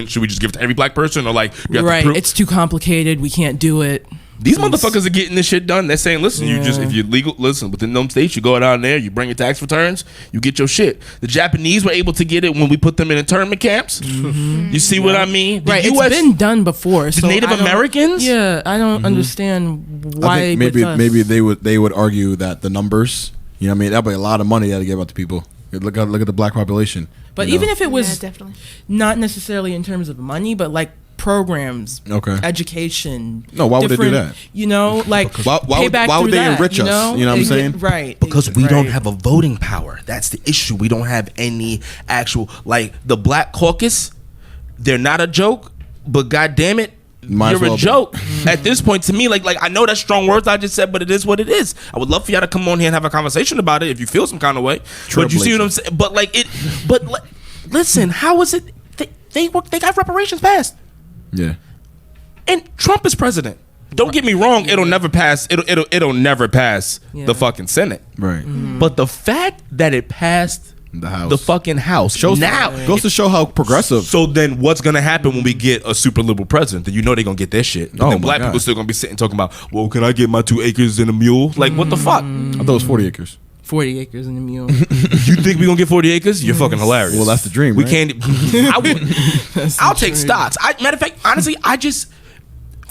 should we just give it to every black person, or like, you have Right, to prove? it's too complicated. We can't do it. These motherfuckers are getting this shit done. They're saying, listen, if you're legal, listen, within them states, you go down there, you bring your tax returns, you get your shit. The Japanese were able to get it when we put them in internment camps. You see what I mean? The Right, US, it's been done before. the So Native I don't- Americans? Yeah, I don't understand why. I think maybe they would argue that the numbers, you know what I mean, that'd be a lot of money you had to give out to people. Look at the black population. But you know? even if it was definitely. not necessarily in terms of money, but like programs, education. No, why would they do different- that? You know, like Why would payback they through that, enrich you us? know? You know what I'm saying? Right. Because we don't Right. have a voting power. That's the issue. We don't have any actual, like, the Black Caucus, they're not a joke, but God damn it, Might as you're well a be. joke. At this point, to me, like I know that's strong words I just said, but it is what it is. I would love for y'all to come on here and have a conversation about it if you feel some kind of way. But you see what I'm saying? But like it, listen, how is it? They got reparations passed, Yeah. and Trump is president. Don't get me wrong; it'll never pass. It'll never pass the fucking Senate. Right. But the fact that it passed The House. the fucking House Shows now goes to show how progressive. So then what's gonna happen when we get a super liberal president? Then you know they're gonna get their shit. But Oh then my black God. people still gonna be sitting talking about, well, can I get my 2 acres and a mule? Like, what the fuck? I thought it was 40 acres. 40 acres in a mule. You think we gonna get 40 acres? You're fucking hilarious. Well, that's the dream, We right? can't. I'll take stocks. Matter of fact, honestly,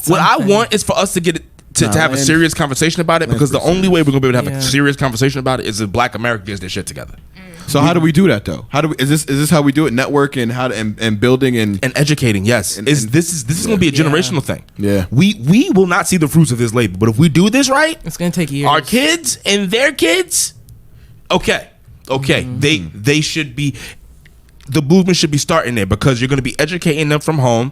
what I want is for us to get it. To have a land- serious conversation about it, because the pretty only way we're gonna be able to have Yeah. a serious conversation about it is if Black America gets their shit together So how do we do that though? How do we? Is this how we do it? Network and how to and building and and educating. Yes, this is gonna be a generational thing. Yeah. we will not see the fruits of this labor, but if we do this right, It's going to take years. our kids and their kids, okay, they should be. The movement should be starting there, because you're going to be educating them from home.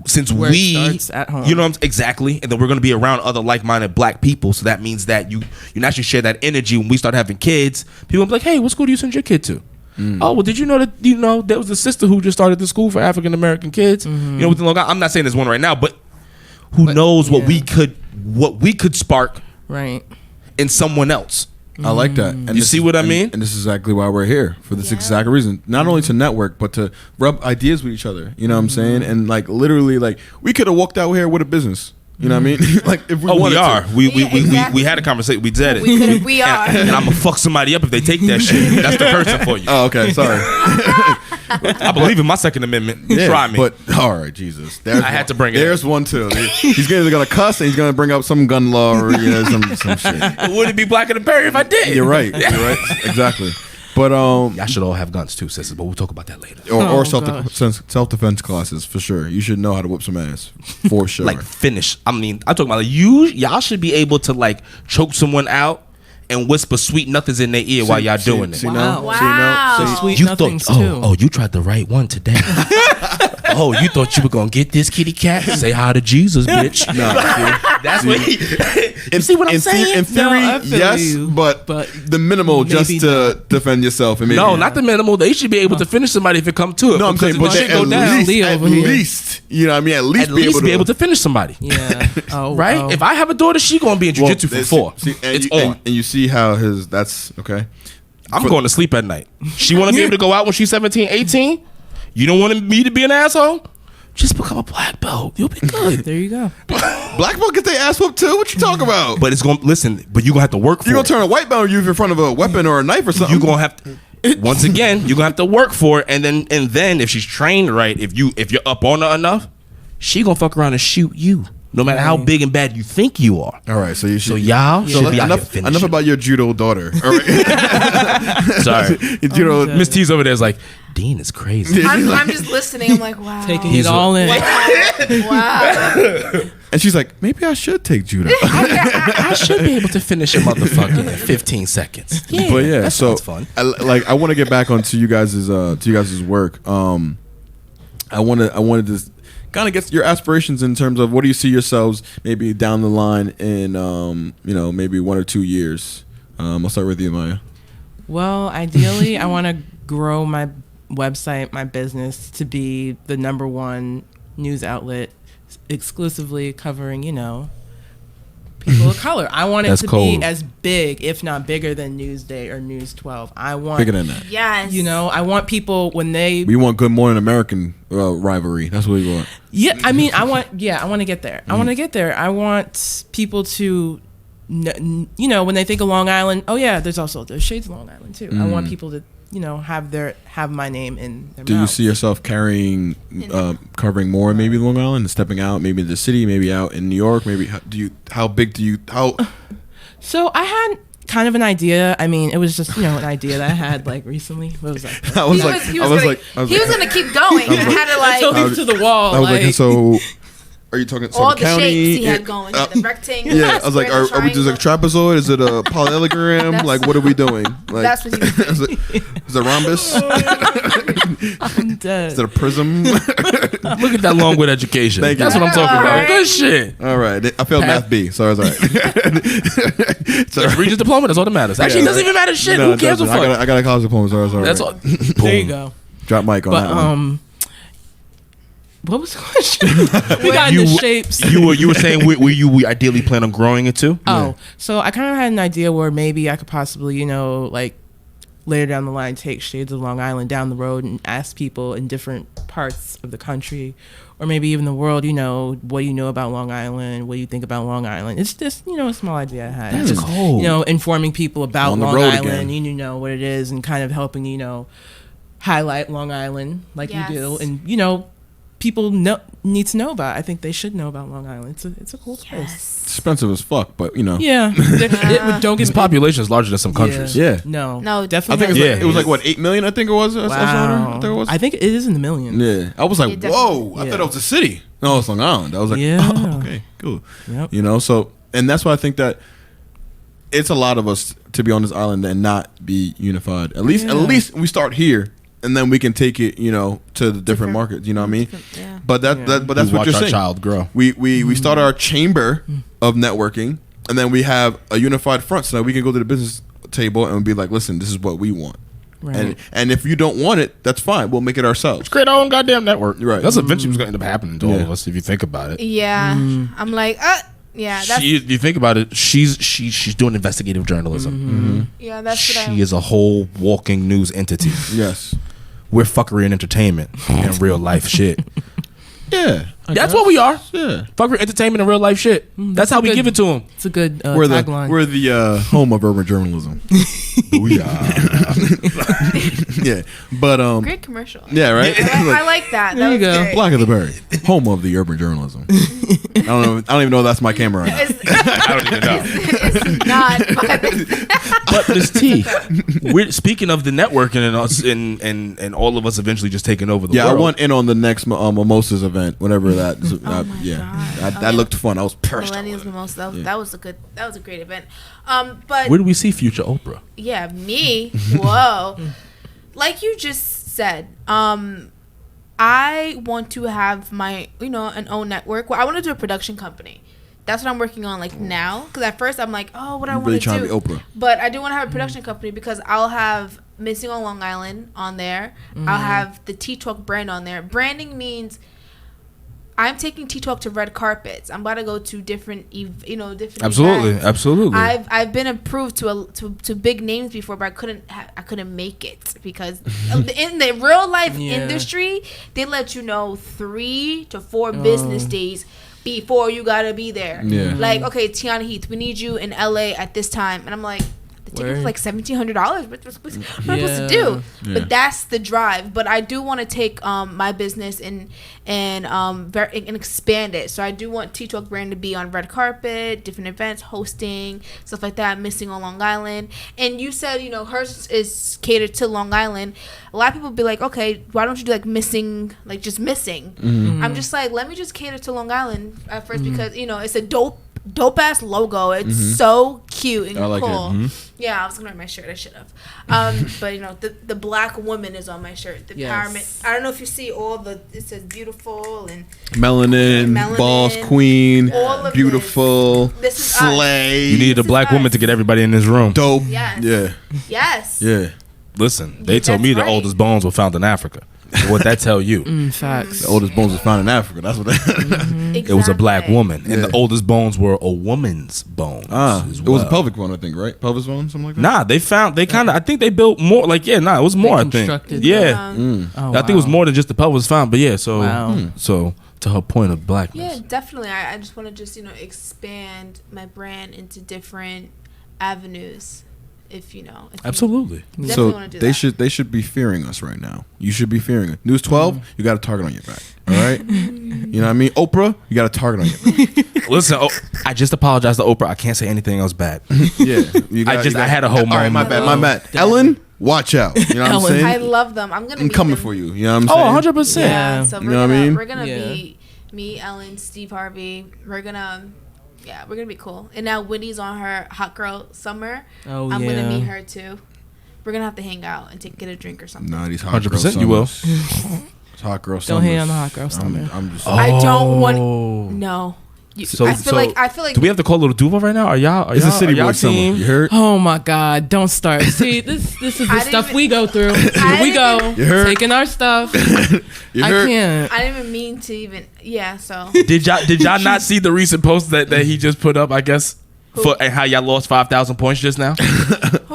Since Where it we starts at home. you know exactly, and then we're going to be around other like-minded black people. So that means that you naturally share that energy. When we start having kids, people will be like, "Hey, what school do you send your kid to?" Oh, well, did you know that there was a sister who just started the school for African American kids? You know, within Long Island. I'm not saying there's one right now, but who knows what we could spark Right. in someone else. I like that. And You this see is- what I and- mean? And this is exactly why we're here, for this exact reason. Not only to network, but to rub ideas with each other. You know what I'm saying? And like literally, like we could have walked out here with a business. You know what I mean? Like if we Oh, wanted we are. to. We had a conversation. We did it. We are. And I'm gonna fuck somebody up if they take that shit. That's the person for you. Oh, okay. Sorry. I believe in my Second Amendment. Yeah, Try me. But all right, Jesus. There's I had to bring it There's one too. He's either gonna cuss and he's gonna bring up some gun law or some shit. Would it be Black in the Berry if I did? You're right. You're right. Exactly. But Y'all should all have guns too, sisters. But we'll talk about that later. or gosh. self defense classes for sure. You should know how to whoop some ass for sure. Like finish. I mean, I'm talking about like y'all should be able to like choke someone out and whisper sweet nothings in their ear while y'all doing it. See, Wow. now? See, now? Wow. See, Sweet You nothings thought, too. oh, you tried the right one today. Oh, you thought you were gonna get this kitty cat? Say hi to Jesus, bitch. That's what. You see what I'm saying? In theory, No, I feel yes, you, but but the minimal just maybe to defend yourself. And maybe, No, not the minimal. They should be able to finish somebody if it come to it. No, I'm because saying, but if shit they, go at down, least, Leo at over here. least, you know what I mean? At least, at least be able to finish somebody. Yeah. Oh, Right? oh. If I have a daughter, she gonna be in Well, jiu-jitsu for 4. see, and It's you, on. and you see how that's okay. I'm going to sleep at night. She want to be able to go out when she's 17, 18? You don't want me to be an asshole? Just become a black belt. You'll be good. There you go. Black belt get their ass whooped too. What you talking about? But it's going to, listen, but you're going to have to work for You're gonna it. turn a white belt on you in front of a weapon or a knife or something. You're going to have to, once again, you're going to have to work for it. And then if she's trained right, if you're up on her enough, she going to fuck around and shoot you. no matter how big and bad you think you are. All right, so you should. So y'all should be out here finishing. Enough about your judo daughter. All right. Sorry, Judo. Miss T's over there is like, Dean is crazy. I'm just listening. I'm like, wow. Taking it all in. Wow. And she's like, maybe I should take judo. I should be able to finish a motherfucker in 15 seconds. Yeah, But yeah, that so sounds fun. I want to get back onto you guys' work. I wanted to kind of get your aspirations in terms of what do you see yourselves maybe down the line in maybe 1 or 2 years. I'll start with you, Miya. Well, ideally, I want to grow my website, my business, to be the #1 news outlet exclusively covering, people of color. I want it That's to cold. be as big, if not bigger, than Newsday or News 12. I want Bigger than that. Yes. I want people when they We want Good Morning American rivalry. That's what we want. I mean, I want to get there. I want to get there. I want people to when they think of Long Island, there's shades of Long Island too. I want people to have my name in their Do you mouth. see yourself covering more maybe Long Island and stepping out maybe in the city, maybe out in New York, maybe how big do you So I had kind of an idea. I mean, it was just an idea that I had like recently. What was that? He was gonna keep going. I had to like Until to the wall. I was like, so are you talking all Suffolk the County? shapes he had going. The rectangle. Yeah, I was like, are we just like a trapezoid? Is it a parallelogram? Like, what are we doing? Like, That's what he was is it a rhombus? I'm dead. Is it a prism? Look at that long-winded education. Thank you. That's what I'm talking about. Alright. Good shit. All right, I failed Math B, so I was like, Just read your diploma. That's all that matters. Actually, it doesn't even matter shit. No, Who cares? it What doesn't. fuck? I got a college diploma, so I was all right. That's all. There you go. Drop mic on that one. What was the question? We got into shapes. You were saying we ideally plan on growing it too? Oh, so I kind of had an idea where maybe I could possibly, like later down the line, take Shades of Long Island down the road and ask people in different parts of the country or maybe even the world, what do you know about Long Island? What do you think about Long Island? It's just, a small idea I had. That's just, cool. Informing people about On the Long road Island, again. what it is and kind of helping, highlight Long Island like Yes. you do. And, people need to know about it. I think they should know about Long Island. It's a cool place. Yes. Expensive as fuck, but Yeah. Don't Its get population is larger than some countries. Yeah. No, No, I definitely. think Yeah. it was like what 8 million. I think it was. Wow. I I think it is in the millions. Yeah, I was like, Yeah, whoa! definitely. I thought it was a city. No, it's Long Island. I was like, Yeah. oh, okay, cool. Yep. So, and that's why I think that it's a lot of us to be on this island and not be unified. At least we start here, and then we can take it, to the different markets. You know what I mean? Yeah. But that's We what watch you're our saying. child grow. We start our chamber of networking, and then we have a unified front, so that we can go to the business table and be like, listen, this is what we want. Right. And if you don't want it, that's fine. We'll make it ourselves. Create our own goddamn network. Right. That's eventually what's going to end up happening to all Yeah. of us if you think about it. Yeah. I'm like, yeah, that's You think about it, she's doing investigative journalism. yeah, that's what She is a whole walking news entity. Yes. We're fuckery and entertainment and real life shit. Yeah. That's what we are. Yeah. Fuckery, entertainment, and real life shit. That's how we good. give it to them. It's a good We're tagline. we're the home of urban journalism. Yeah. But great commercial. yeah, right? I like that. There you That was go. great. Black of the Berry, home of the urban journalism. I don't even know if that's my camera right now. I don't even know. It's not. But this T, we're speaking of the networking and us and all of us eventually just taking over the Yeah, I world. went in on the next Mimosas event, whenever that. my God. That looked fun. I was pissed. Millennials the most. That was a great event. But Where do we see future Oprah? yeah, me. Whoa. Like you just said, I want to have my, an own network. Well, I want to do a production company. That's what I'm working on now. Because at first I'm like, oh, what I want Really to trying do. to be Oprah. But I do want to have a production company because I'll have Missing on Long Island on there. I'll have the T-Talk brand on there. Branding means I'm taking T-Talk to red carpets. I'm about to go to different, different Absolutely, events. absolutely. I've been approved to big names before, but I couldn't make it because in the real life industry, they let you know 3 to 4 business days before you gotta be there. Yeah. Like, okay, Tiana Heath, we need you in LA at this time, and I'm like, the ticket was like $1,700. What am I supposed to do? Yeah. But that's the drive. But I do want to take my business and expand it. So I do want Tea Talk brand to be on red carpet, different events, hosting, stuff like that, missing on Long Island. And you said, you know, hers is catered to Long Island. A lot of people be like, okay, why don't you do like missing, like just missing? I'm just like, let me just cater to Long Island at first because, you know, it's a dope ass logo. It's so cute and I like cool. it. Yeah, I was gonna wear my shirt. I should have. But you know, the black woman is on my shirt. The empowerment. I don't know if you see all the. It says beautiful and Melanin, boss queen, all of beautiful, This is slay. You needed a black woman to get everybody in this room. Dope. Yes. Yeah. Yes. Yeah. Listen, they told That's me the right. oldest bones were found in Africa. What that tell you? Facts. The oldest bones was found in Africa. That's what that. It was a black woman, and Yeah. the oldest bones were a woman's bones. As It was a well. pelvic bone, I think, right? Pelvis bone, something like that. Nah, I think they built more. Like, it was more. I think. constructed Yeah, Oh, I think it was more than just the pelvis found. But yeah, so Wow. so to her point of blackness. Yeah, definitely. I just want to expand my brand into different avenues. If you know, if you Absolutely. definitely So want to do they that. should be fearing us right now. You should be fearing it. News 12, you got a target on your back. All right, you know what I mean. Oprah, you got a target on your back. Listen, I just apologized to Oprah. I can't say anything else bad. Yeah, you I had a whole All right, moment. my bad. Ellen, watch out. You know what I'm Ellen. saying? I love them. I'm I'm coming for you. You know what I'm saying? 100%. Yeah, so You know what I mean? we're gonna Yeah. be me, Ellen, Steve Harvey. We're gonna be cool. And now Whitney's on her hot girl summer. Oh, I'm yeah. gonna meet her too. We're gonna have to hang out and get a drink or something. Nah, these hot girl 100% you will. summers. It's hot girl Don't summers. hate on the hot girl summer. I'm just. I don't want. Oh. No. I feel like. Do we have to call Little Duval right now? It's a city boy summer. team? You heard? Oh my God! Don't start. See, this is the I stuff didn't we go through. Here I we go, didn't You heard? taking our stuff. You I heard? can't. I didn't even mean to even. Yeah. So. Did y'all not see the recent post that he just put up? I guess and how y'all lost 5,000 points just now.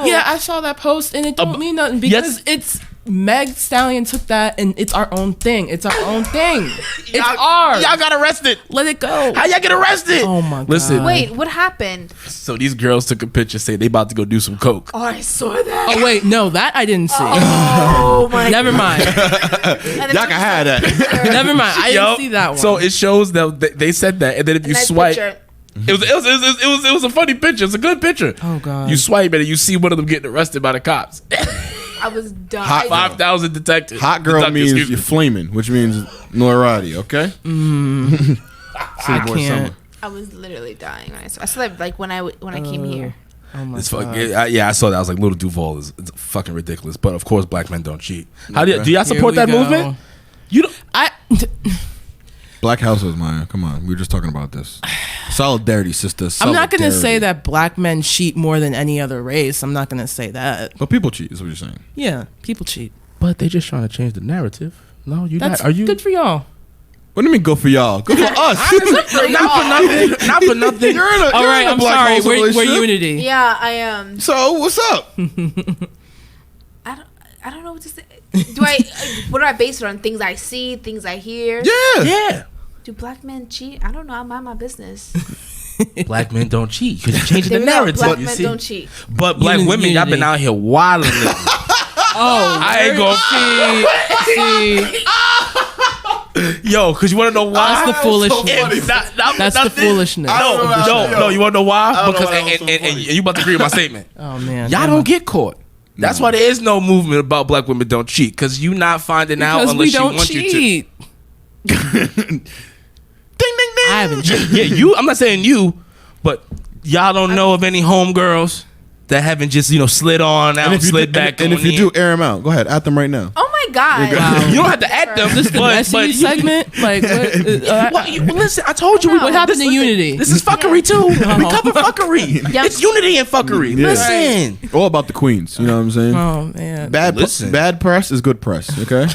Yeah, I saw that post and it don't mean nothing because it's Meg Stallion took that and it's our own thing. It's our own thing. It's ours. Y'all got arrested. Let it go. How y'all get arrested? Oh my God. Listen. Wait. What happened? So these girls took a picture saying they about to go do some coke. Oh, I saw that. Oh wait, no, that I didn't see. Oh my. Never mind. Y'all can have that. Never mind. I Yo, didn't see that one. So it shows that they said that, and then if you Nice swipe, picture. it was a funny picture. It's a good picture. Oh, God. You swipe it and you see one of them getting arrested by the cops. I was done. Hot 5,000 detectives. Hot girl Detectives, means excuse me. you're flaming, which means notoriety. Okay. City I boy can't. summer. I was literally dying. I saw that like when I came here. Oh my It's God. fucking, I saw that. I was like, Little Duval is it's fucking ridiculous. But of course, black men don't cheat. How do y'all support Here that we go. movement? You don't. Black households, Maya. Come on, we were just talking about this. Solidarity, sister. I'm not gonna say solidarity. that black men cheat more than any other race. I'm not gonna say that. But people cheat. Is what you're saying. Yeah, people cheat. But they just trying to change the narrative. No, you That's not. Are you good for y'all. What do you mean? Go for y'all. Go for us. not for nothing. Not for nothing. You're in a, All you're right, in a I'm black sorry. household We're relationship. unity. Yeah, I am. So what's up? I don't know what to say. What do I base it on? Things I see, things I hear. Yeah. Yeah. Do black men cheat? I don't know. I mind my business. Black men don't cheat because you're changing There the we go. narrative. Black you men see? don't cheat. But black Unity. women, y'all been out here wilding. Oh, I ain't gonna see. Yo, because you want to know why? That's the foolishness. That's the foolishness. No, you want to know why? don't know Because why that was so and funny. you about to agree with my statement. Oh man, Y'all don't get caught. That's why there is no movement about black women don't cheat because you not finding out because unless we don't you want cheat. you to. Ding ding ding. I haven't cheated. Yeah, you. I'm not saying you, but y'all don't know of any homegirls that haven't just slid on out, And if you slid do, back. and on if you in. do, air them out. Go ahead, at them right now. Oh my god. Wow. You don't have to act them. This the messy you- segment. Like, what, Well, listen, I told you I know. what happened to listen, unity? This is fuckery too. We cover fuckery. Yeah. It's unity and fuckery. Yeah. Listen. All about the queens. You know what I'm saying? Oh man, Listen. Bad press is good press. Okay.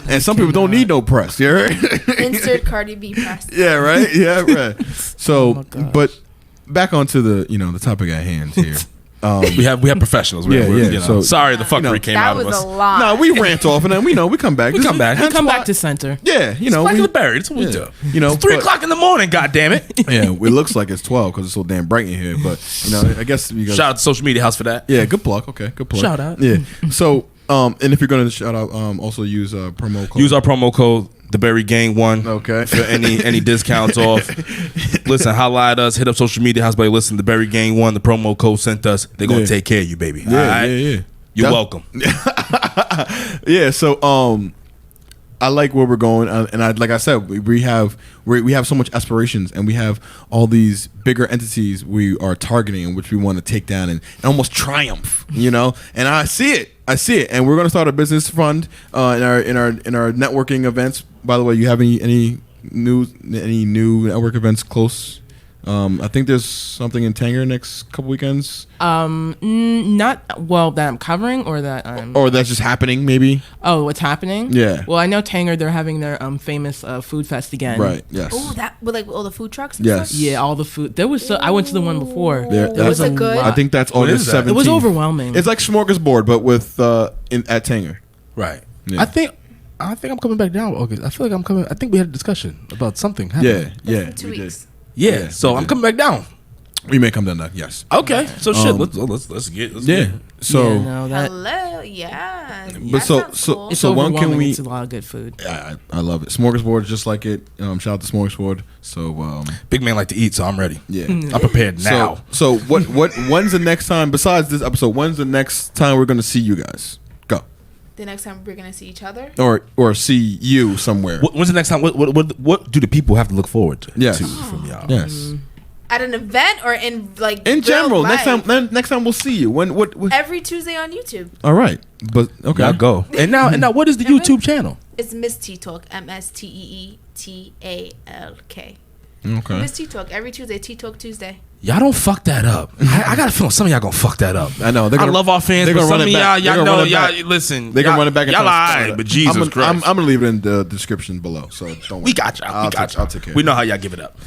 And some people don't need no press. You heard? Insert Cardi B press. Yeah. Right. Yeah. Right. So, Oh my gosh. but back onto the the topic at hand here. we have professionals. Yeah, We're, yeah, you know, so- sorry, the fuckery came That out of was us. a lot. No, we rant off and then we come back. We come back. Hence Come why- back to center. Yeah, you know, Black we, in the berry. That's what we yeah, do. you know, It's 3 but- o'clock in the morning. God damn it! Yeah, it looks like it's 12 because it's so damn bright in here. But you know, I guess you guys. Shout out to Social Media House for that. Yeah, good plug. Okay, good plug. Shout out. Yeah. So, and if you're gonna shout out, also use promo code. Use our promo code TheBerryGang1. Okay. For any discounts off. Listen, holla at us. Hit up Social Media House. Buddy, listen, TheBerryGang1. The promo code sent us. They're gonna Yeah. take care of you, baby. Yeah, All right? yeah. You're Def- welcome. Yeah. So, I like where we're going, and like I said, we have so much aspirations, and we have all these bigger entities we are targeting, and which we want to take down and almost triumph, you know. And I see it, and we're gonna start a business fund in our networking events. By the way, you have any new network events close? I think there's something in Tanger next couple weekends, Not well that I'm covering or that I'm. or that's just happening, maybe. Oh, what's happening? Yeah. Well, I know Tanger. They're having their famous food fest again. Right. Yes. Oh, that with like all the food trucks. And Yes. stuff? Yeah, all the food. There was. I went to the one before. There- There was Was a it good? lot. I think that's What August is that? 17th. It was overwhelming. It's like smorgasbord, but with at Tanger. Right. Yeah. I think I'm coming back down August. I feel like I'm coming. I think we had a discussion about something happening. Yeah. In 2 weeks. Yeah. Yeah, So we I'm did. coming back down. We may come down there. Yes. Okay. So shit. Um, Let's get. Let's Yeah. get. So. Yeah, no, that Hello. Yeah. But so- cool. it's so when overwhelming. can we- It's a lot of good food. I love it. Smorgasbord, just like it. Shout out to Smorgasbord. So Big man like to eat, so I'm ready. yeah. I'm prepared now. So when's the next time besides this episode? When's the next time we're gonna see you guys? Go. The next time we're gonna see each other. Or see you somewhere. When's the next time? What do the people have to look forward to, Yes. to from y'all? Yes. At an event or in like In real general, life? next time we'll see you. When what? Every Tuesday on YouTube. All right. But okay. Y'all go. And now, what is the Remember? YouTube channel? It's Miss T Talk. MSTEETALK. Okay. Miss T Talk every Tuesday. T Talk Tuesday. Y'all don't fuck that up. I got a feeling some of y'all gonna fuck that up. I know. I love our fans, they're but gonna some run of it y'all, back. They're y'all gonna know, run it y'all back. listen. They're gonna run it back. And Y'all try to alright, start but it. Jesus Christ, I'm gonna leave it in the description below. So don't worry. we got y'all. I'll take care. We know how y'all give it up.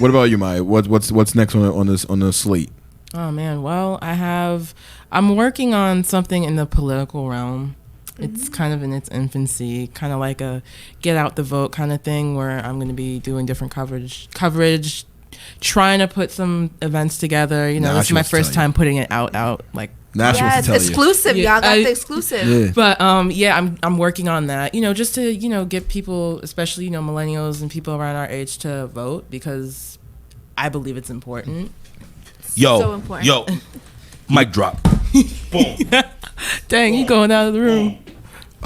What about you, Maya? What's next on the slate? Oh man, well, I'm working on something in the political realm. It's kind of in its infancy, kind of like a get out the vote kind of thing, where I'm going to be doing different coverage, trying to put some events together. You know, Nah, this is my she wants to first tell you. time putting it out. Like, Nash wants Yes, to tell you. exclusive. Yeah, Y'all got I- the exclusive. Yeah. but yeah, I'm working on that. You know, just to get people, especially millennials and people around our age, to vote, because I believe it's important. So important. Yo, mic drop. Boom. Dang, you going out of the room?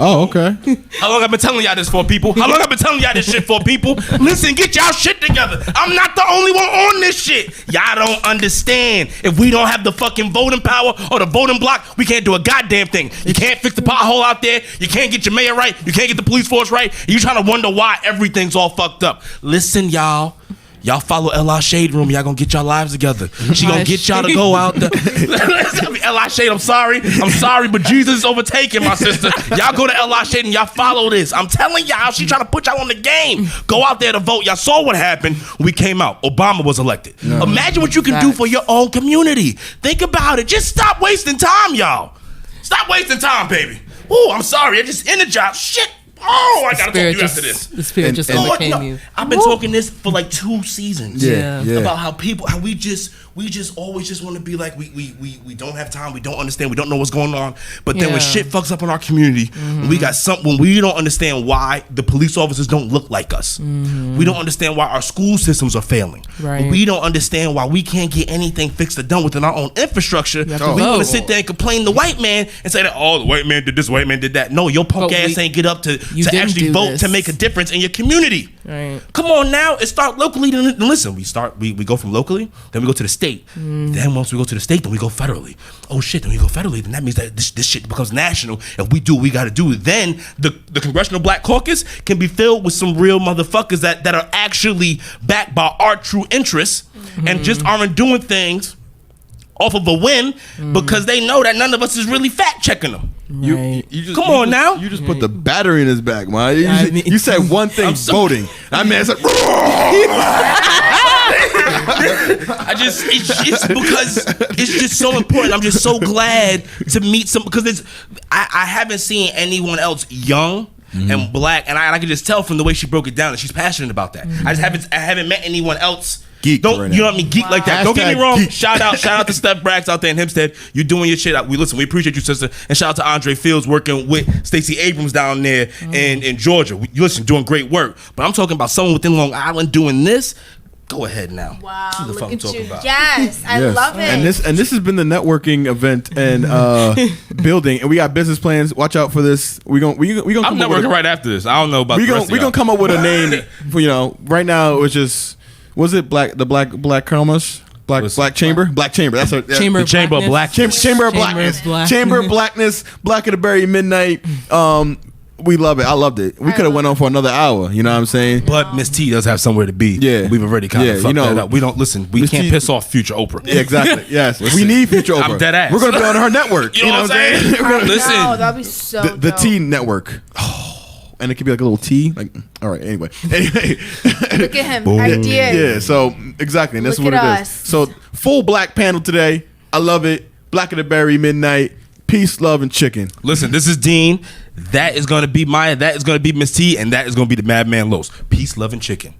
Oh, okay. How long I've been telling y'all this for, people? How long I've been telling y'all this shit for, people? Listen, get y'all shit together. I'm not the only one on this shit. Y'all don't understand. If we don't have the fucking voting power or the voting block, we can't do a goddamn thing. You can't fix the pothole out there. You can't get your mayor right. You can't get the police force right. And you trying to wonder why everything's all fucked up. Listen, y'all. Y'all follow L.I. Shade Room. Y'all gonna get y'all lives together. She gonna get y'all to go out there. L.I. Shade, I'm sorry, but Jesus is overtaking my sister. Y'all go to L.I. Shade and y'all follow this. I'm telling y'all, she trying to put y'all on the game. Go out there to vote. Y'all saw what happened when we came out. Obama was elected. Imagine what you can do for your own community. Think about it. Just stop wasting time, y'all. Stop wasting time, baby. Ooh, I'm sorry. I just energized. Shit. Oh, I gotta talk to you after this. The spirit just and- overcame No, you. I've been talking this for like 2 seasons. Yeah. About how we just always just want to be like we don't have time, we don't understand, we don't know what's going on. But then when Yeah. shit fucks up in our community, when we don't understand why the police officers don't look like us, we don't understand why our school systems are failing. Right. We don't understand why we can't get anything fixed or done within our own infrastructure. have to We want vote. to sit there and complain the white man and say that, oh, the white man did this, white man did that. No, your punk But ass ain't get up to you didn't actually do vote this. to make a difference in your community. Right. Come on now, it start locally. Then listen, we go from locally, then we go to the state. Then once we go to the state, then we go federally. Oh shit, then we go federally. Then that means that this shit becomes national. If we do what we got to do, then the Congressional Black Caucus can be filled with some real motherfuckers that are actually backed by our true interests and just aren't doing things off of a win because they know that none of us is really fact checking them. Right. You just, Come you on just- now. You just put the battery in his back, man. You, I mean- you said one thing, I'm so- voting. I mean, it's like, It's because it's just so important. I'm just so glad to meet some, because I haven't seen anyone else young and black, and I can just tell from the way she broke it down that she's passionate about that. I haven't met anyone else. Geek, you know what I mean? Geek Wow. like that. Don't get me wrong. Geek. Shout out to Steph Braggs out there in Hempstead. You're doing your shit. We appreciate you, sister. And shout out to Andre Fields working with Stacey Abrams down there in Georgia. Doing great work. But I'm talking about someone within Long Island doing this. Go ahead now. Wow, See the look fuck I'm at talking you. about. Yes, I Yes. love it. And this has been the networking event and building, and we got business plans. Watch out for this. We gonna I'm come up with networking right after this. I don't know about we the gonna rest of we y'all. gonna come up with a name for right now. It was just black commerce. Black chamber. That's a Chamber The of Chamber of Blackness. Chamber of Chamber Blackness. of Blackness. Chamber of Blackness. Black of the Berry Midnight. We love it. I loved it. We could have went on for another hour. You know what I'm saying? But Miss T does have somewhere to be. Yeah. We've already kind of fucked that up. We don't listen. We Miss can't T- piss off future Oprah. Yeah, exactly. Yes. Listen, we need future Oprah. I'm dead ass. We're gonna be on her network. You know what I'm saying? We're gonna- Listen. No, that'd be so the dope. T network. And it could be like a little T. Like, all right. Anyway. Look at him. Boom. Ideas. Yeah. So exactly. And that's Look what it at is. us. So full black panel today. I love it. Black of the Berry Midnight. Peace, love, and chicken. Listen, this is Dean. That is going to be Maya. That is going to be Miss T. And that is going to be the Madman Los. Peace, love, and chicken.